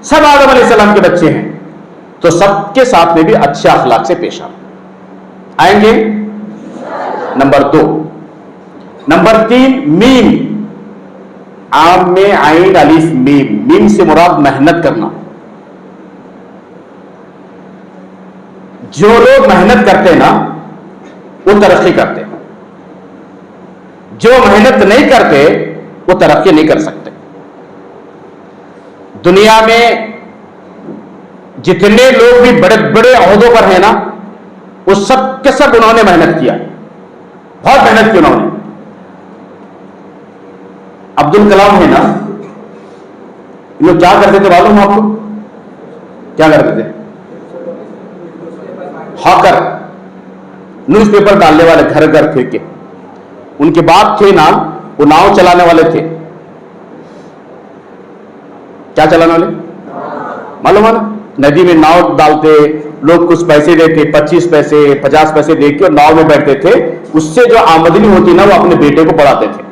सब आदम अलैहिस्सलाम के बच्चे हैं, तो सबके साथ में भी अच्छे अखलाक से पेश आएंगे। नंबर 2। नंबर 3, मीम, आम में आइन अलिफ मीम, मीम से मुराद मेहनत करना। जो लोग मेहनत करते हैं ना वो तरक्की करते हैं, जो मेहनत नहीं करते वो तरक्की नहीं कर सकते। दुनिया में जितने लोग भी बड़े बड़े ओहदों पर हैं ना, वो सब के सब उन्होंने मेहनत किया, बहुत मेहनत की उन्होंने। अब्दुल कलाम है ना, ये लोग क्या करते थे मालूम आपको? क्या करते थे? हॉकर, न्यूज़पेपर डालने वाले, घर घर फिर के। उनके बाप थे ना, वो नाव चलाने वाले थे। क्या चलाने वाले मालूम है ना? नदी में नाव डालते, लोग कुछ पैसे देते, 25 पैसे 50 पैसे दे के नाव में बैठते थे, उससे जो आमदनी होती ना वो अपने बेटे को पढ़ाते थे।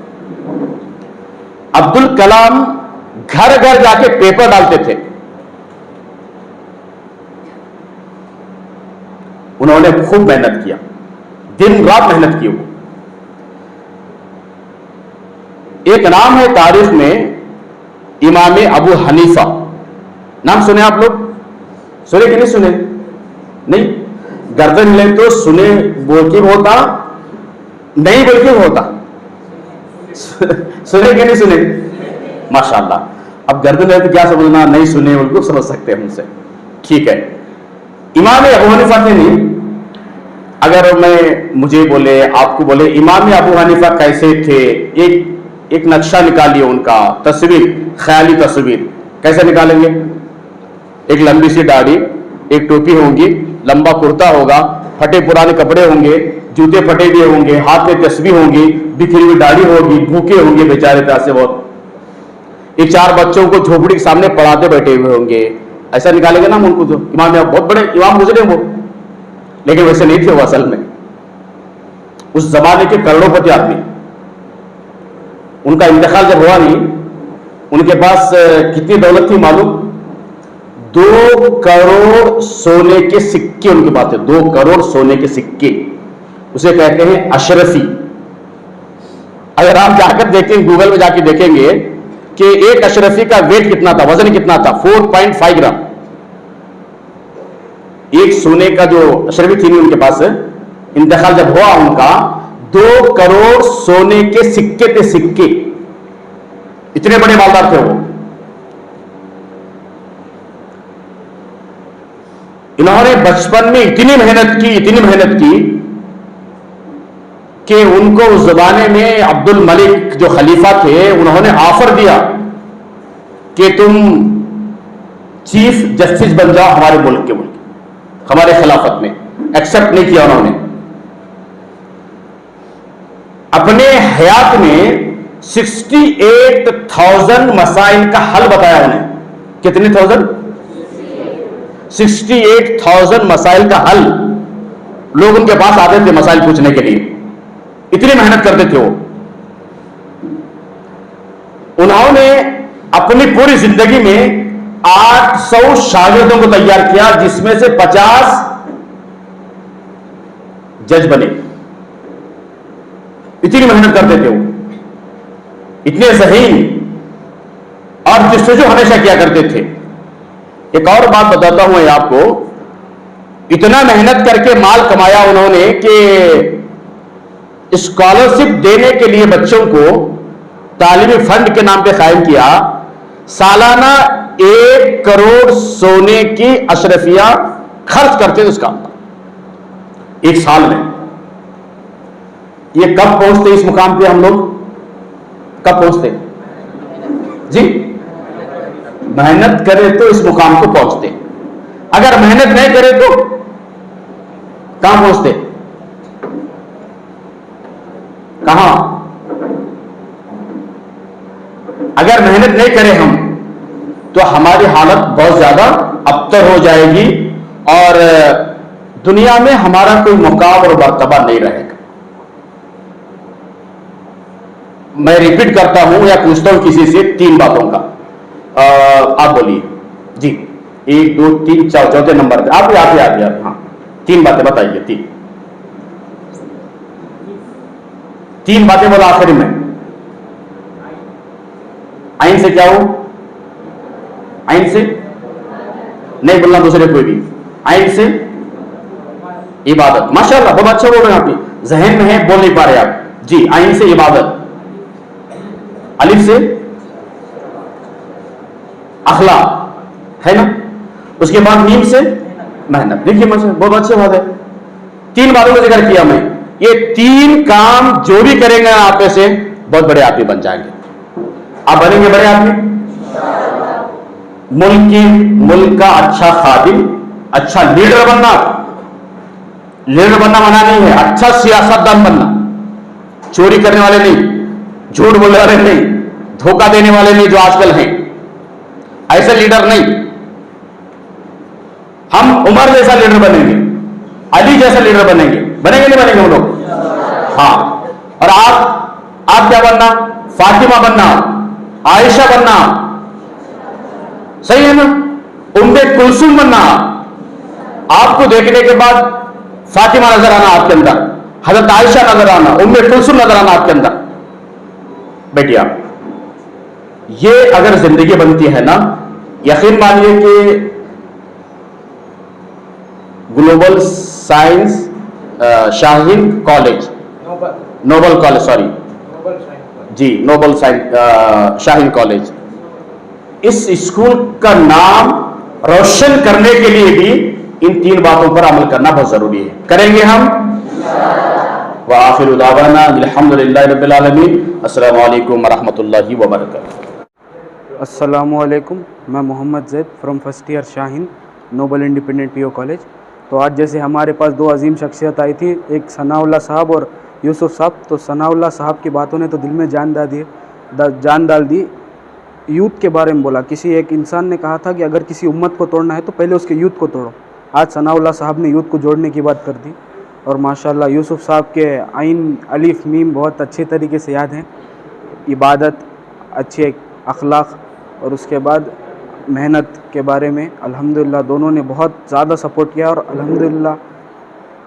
अब्दुल कलाम घर घर जाके पेपर डालते थे, उन्होंने खूब मेहनत किया, दिन रात मेहनत की। वो एक नाम है तारीख में इमाम अबू हनीफा, नाम सुने आप लोग? सुने कि नहीं सुने? नहीं, गर्दन ले तो सुने बोल के होता, नहीं बोल के होता। सुने कि नहीं सुने? माशाल्लाह। अब गर्दन ले तो क्या समझना, नहीं सुने बोल को समझ सकते हैं हमसे, ठीक है। इमाम अबू हनीफा थे नहीं, अगर मुझे बोले, आपको बोले इमाम अबू हनीफा कैसे थे, एक नक्शा निकालिए उनका, तस्वीर, ख्याली तस्वीर, कैसे निकालेंगे? एक लंबी सी दाढ़ी, एक टोपी होगी, लंबा कुर्ता होगा, फटे पुराने कपड़े होंगे, जूते फटे हुए होंगे, हाथ में तस्बीह होगी, बिखरी हुई दाढ़ी होगी, भूखे होंगे बेचारे पैसे बहुत, ये 4 बच्चों को झोपड़ी के सामने पढ़ाते बैठे हुए होंगे, ऐसा निकालेंगे ना हम उनको। तो इमाम बहुत बड़े इमाम गुजरे वो, लेकिन वैसे नहीं थे वो असल में, उस जमाने के करोड़पति आदमी। उनका इंतकाल जब हुआ नहीं, उनके पास कितनी दौलत थी मालूम? 2 करोड़ सोने के सिक्के उनके पास थे, 2 करोड़ सोने के सिक्के, उसे कहते हैं अशरफी। अगर आप जाकर देखें, गूगल में जाके देखेंगे कि एक अशरफी का वेट कितना था, वजन कितना था, 4.5 ग्राम। एक सोने का जो अशरफी थी उनके पास, इंतकाल जब हुआ उनका, 2 करोड़ सोने के सिक्के थे, सिक्के, इतने बड़े मालदार थे वो। इन्होंने बचपन में इतनी मेहनत की कि उनको उस जमाने में अब्दुल मलिक जो खलीफा थे, उन्होंने ऑफर दिया कि तुम चीफ जस्टिस बन जाओ हमारे मुल्क के, हमारे खिलाफत में। एक्सेप्ट नहीं किया उन्होंने। अपने हयात में 68,000 मसाइल का हल बताया उन्हें। कितने थाउजेंड? 68,000 मसाइल का हल। लोग उनके पास आते थे मसाइल पूछने के लिए, इतनी मेहनत करते थे वो। उन्होंने अपनी पूरी जिंदगी में 800 शागिर्दों को तैयार किया, जिसमें से 50 जज बने। इतनी मेहनत करते थे वो, इतने ज़हीन और जस्तजू हमेशा किया करते थे। एक और बात बताता हूं मैं आपको, इतना मेहनत करके माल कमाया उन्होंने कि स्कॉलरशिप देने के लिए बच्चों को तालीमी फंड के नाम पे कायम किया। सालाना 1 करोड़ सोने की अशरफिया खर्च करते थे उस काम पर एक साल में। ये कब पहुंचते इस मुकाम पे हम लोग, कब पहुंचते जी? मेहनत करें तो इस मुकाम को पहुंचते, अगर मेहनत नहीं करें तो कहां पहुंचते, कहां? अगर मेहनत नहीं करें हम तो हमारी हालत बहुत ज्यादा अबतर हो जाएगी और दुनिया में हमारा कोई मुकाम और मर्तबा नहीं रहेगा। मैं रिपीट करता हूं या पूछता हूं किसी से 3 बातों का, आप बोलिए जी। 1 2 3 4 चौथे नंबर पे आप हाँ 3 बातें बताइए। 3 बातें बोला आखिरी में। आइन से क्या हो? आइन से नहीं बोलना दूसरे कोई भी। आइन से इबादत। माशाल्लाह बहुत अच्छा बोल रहे हैं आप, जहन में है बोल नहीं पा रहे आप जी। आइन से इबादत, अलिफ से अखलाक है ना, उसके बाद मीम से मेहनत। देखिए माशाल्लाह बहुत अच्छी बात है। 3 बातों का जिक्र किया मैं। ये 3 काम जो भी करेंगे आप में से बहुत बड़े आदमी बन जाएंगे। आप बनेंगे बड़े आदमी। मुल्क का अच्छा खादिम, अच्छा लीडर बनना। लीडर बनना मना नहीं है, अच्छा सियासतदान बनना। चोरी करने वाले नहीं, झूठ बोलने वाले नहीं, धोखा देने वाले नहीं जो आजकल हैं, ऐसे लीडर नहीं। हम उमर जैसा लीडर बनेंगे, अली जैसा लीडर बनेंगे। बनेंगे नहीं बनेंगे हम लोग? हाँ। और आप क्या बनना? फातिमा बनना, आयशा बनना, सही है ना? उम्मे कुलसुम बनना। आपको देखने के बाद फातिमा नजर आना आपके अंदर, हजरत आयशा नजर आना, उम्मे कुलसुम नजर आना आपके अंदर। बेटिया ये अगर जिंदगी बनती है ना, यकीन मानिए कि global science Shaheen college, noble college, sorry ji, noble science Shaheen college, इस स्कूल का नाम रोशन करने के लिए भी इन 3 बातों पर अमल करना बहुत जरूरी है। करेंगे हम? व आखिरु दावाना अल्हम्दुलिल्लाहि रब्बिल आलमीन। अस्सलामु अलैकुम व रहमतुल्लाहि व बरकातुहू। अस्सलामु अलैकुम, मैं Mohammad Zaid from first year Shaheen noble independent PO college. तो आज जैसे हमारे पास 2 अजीम शख्सियत आई थी, एक सनाउल्लाह साहब और यूसुफ साहब। तो सनाउल्लाह साहब की बातों ने तो दिल में जान डाल दी। यूथ के बारे में बोला। किसी एक इंसान ने कहा था कि अगर किसी उम्मत को तोड़ना है तो पहले उसके यूथ को तोड़ो। आज सनाउल्लाह साहब ने यूथ को जोड़ने की बात कर दी और माशाल्लाह यूसुफ साहब के आइन अलिफ मीम बहुत अच्छे तरीके से याद हैं। इबादत, अच्छे अखलाक और उसके बाद मेहनत के बारे में अल्हम्दुलिल्लाह दोनों ने बहुत ज़्यादा सपोर्ट किया और अल्हम्दुलिल्लाह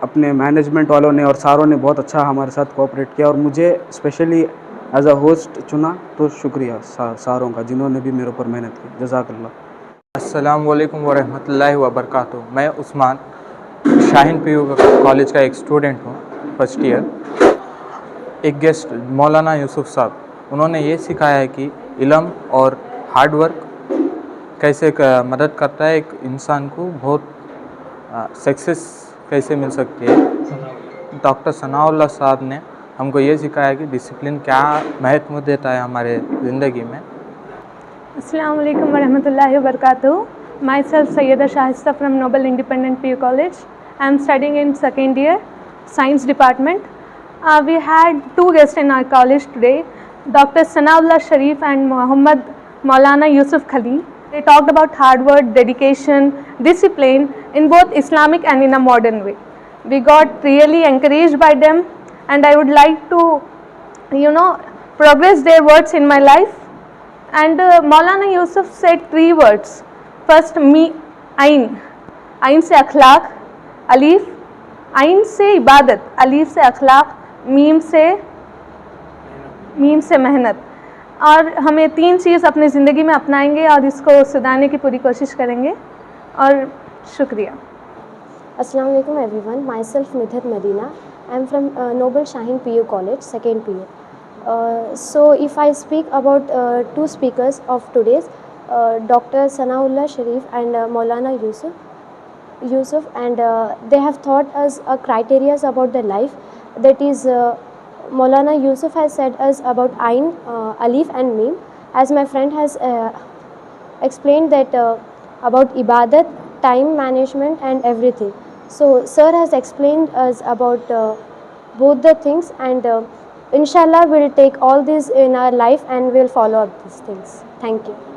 अपने मैनेजमेंट वालों ने और सारों ने बहुत अच्छा हमारे साथ कोऑपरेट किया और मुझे स्पेशली एज अ होस्ट चुना। तो शुक्रिया सारों का जिन्होंने भी मेरे ऊपर मेहनत की। जज़ाकल्लाह। अस्सलामु अलैकुम व रहमतुल्लाहि व बरकातुहू। मैं उस्मान शाहीन पीयू कॉलेज का एक स्टूडेंट हूँ, फर्स्ट ईयर। एक गेस्ट मौलाना यूसुफ साहब, उन्होंने ये सिखाया है कि इल्म और हार्ड वर्क कैसे मदद करता है एक इंसान को, बहुत सक्सेस कैसे मिल सकती है। डॉक्टर सनाउल्लाह साहब ने हमको ये सिखाया कि डिसिप्लिन क्या महत्व देता है हमारे ज़िंदगी में। अस्सलाम वालेकुम वरहमतुल्लाहि वबरकातुहू। Myself Sayyida Shahista from Noble Independent PU College. I am studying in 2nd year, Science Department. We had 2 guests in our college today, Dr. Sanaullah Sharif and Muhammad Maulana Yusuf Khalil. They talked about hard work, dedication, discipline in both Islamic and in a modern way. We got really encouraged by them and I would like to, progress their words in my life. And Maulana Yusuf said 3 words, first मी आइन से अखलाक, अलीफ, आइन से इबादत, अलीफ से अखलाक, meme से मेहनत। और हम ये 3 चीज़ अपनी ज़िंदगी में अपनाएंगे और इसको सुधारने की पूरी कोशिश करेंगे। और शुक्रिया। Assalamu alaikum everyone. Myself Nidhat Medina. I am from Noble Shahin PU College, 2nd PU. So if I speak about 2 speakers of today's, Dr. Sanaullah Sharif and Maulana Yusuf, and they have taught us criteria about the life. That is, Maulana Yusuf has said us about Ain, Alif and Mim. As my friend has explained that about Ibadat, time management and everything. So sir has explained us about both the things, and inshallah we'll take all this in our life and we'll follow up these things. Thank you.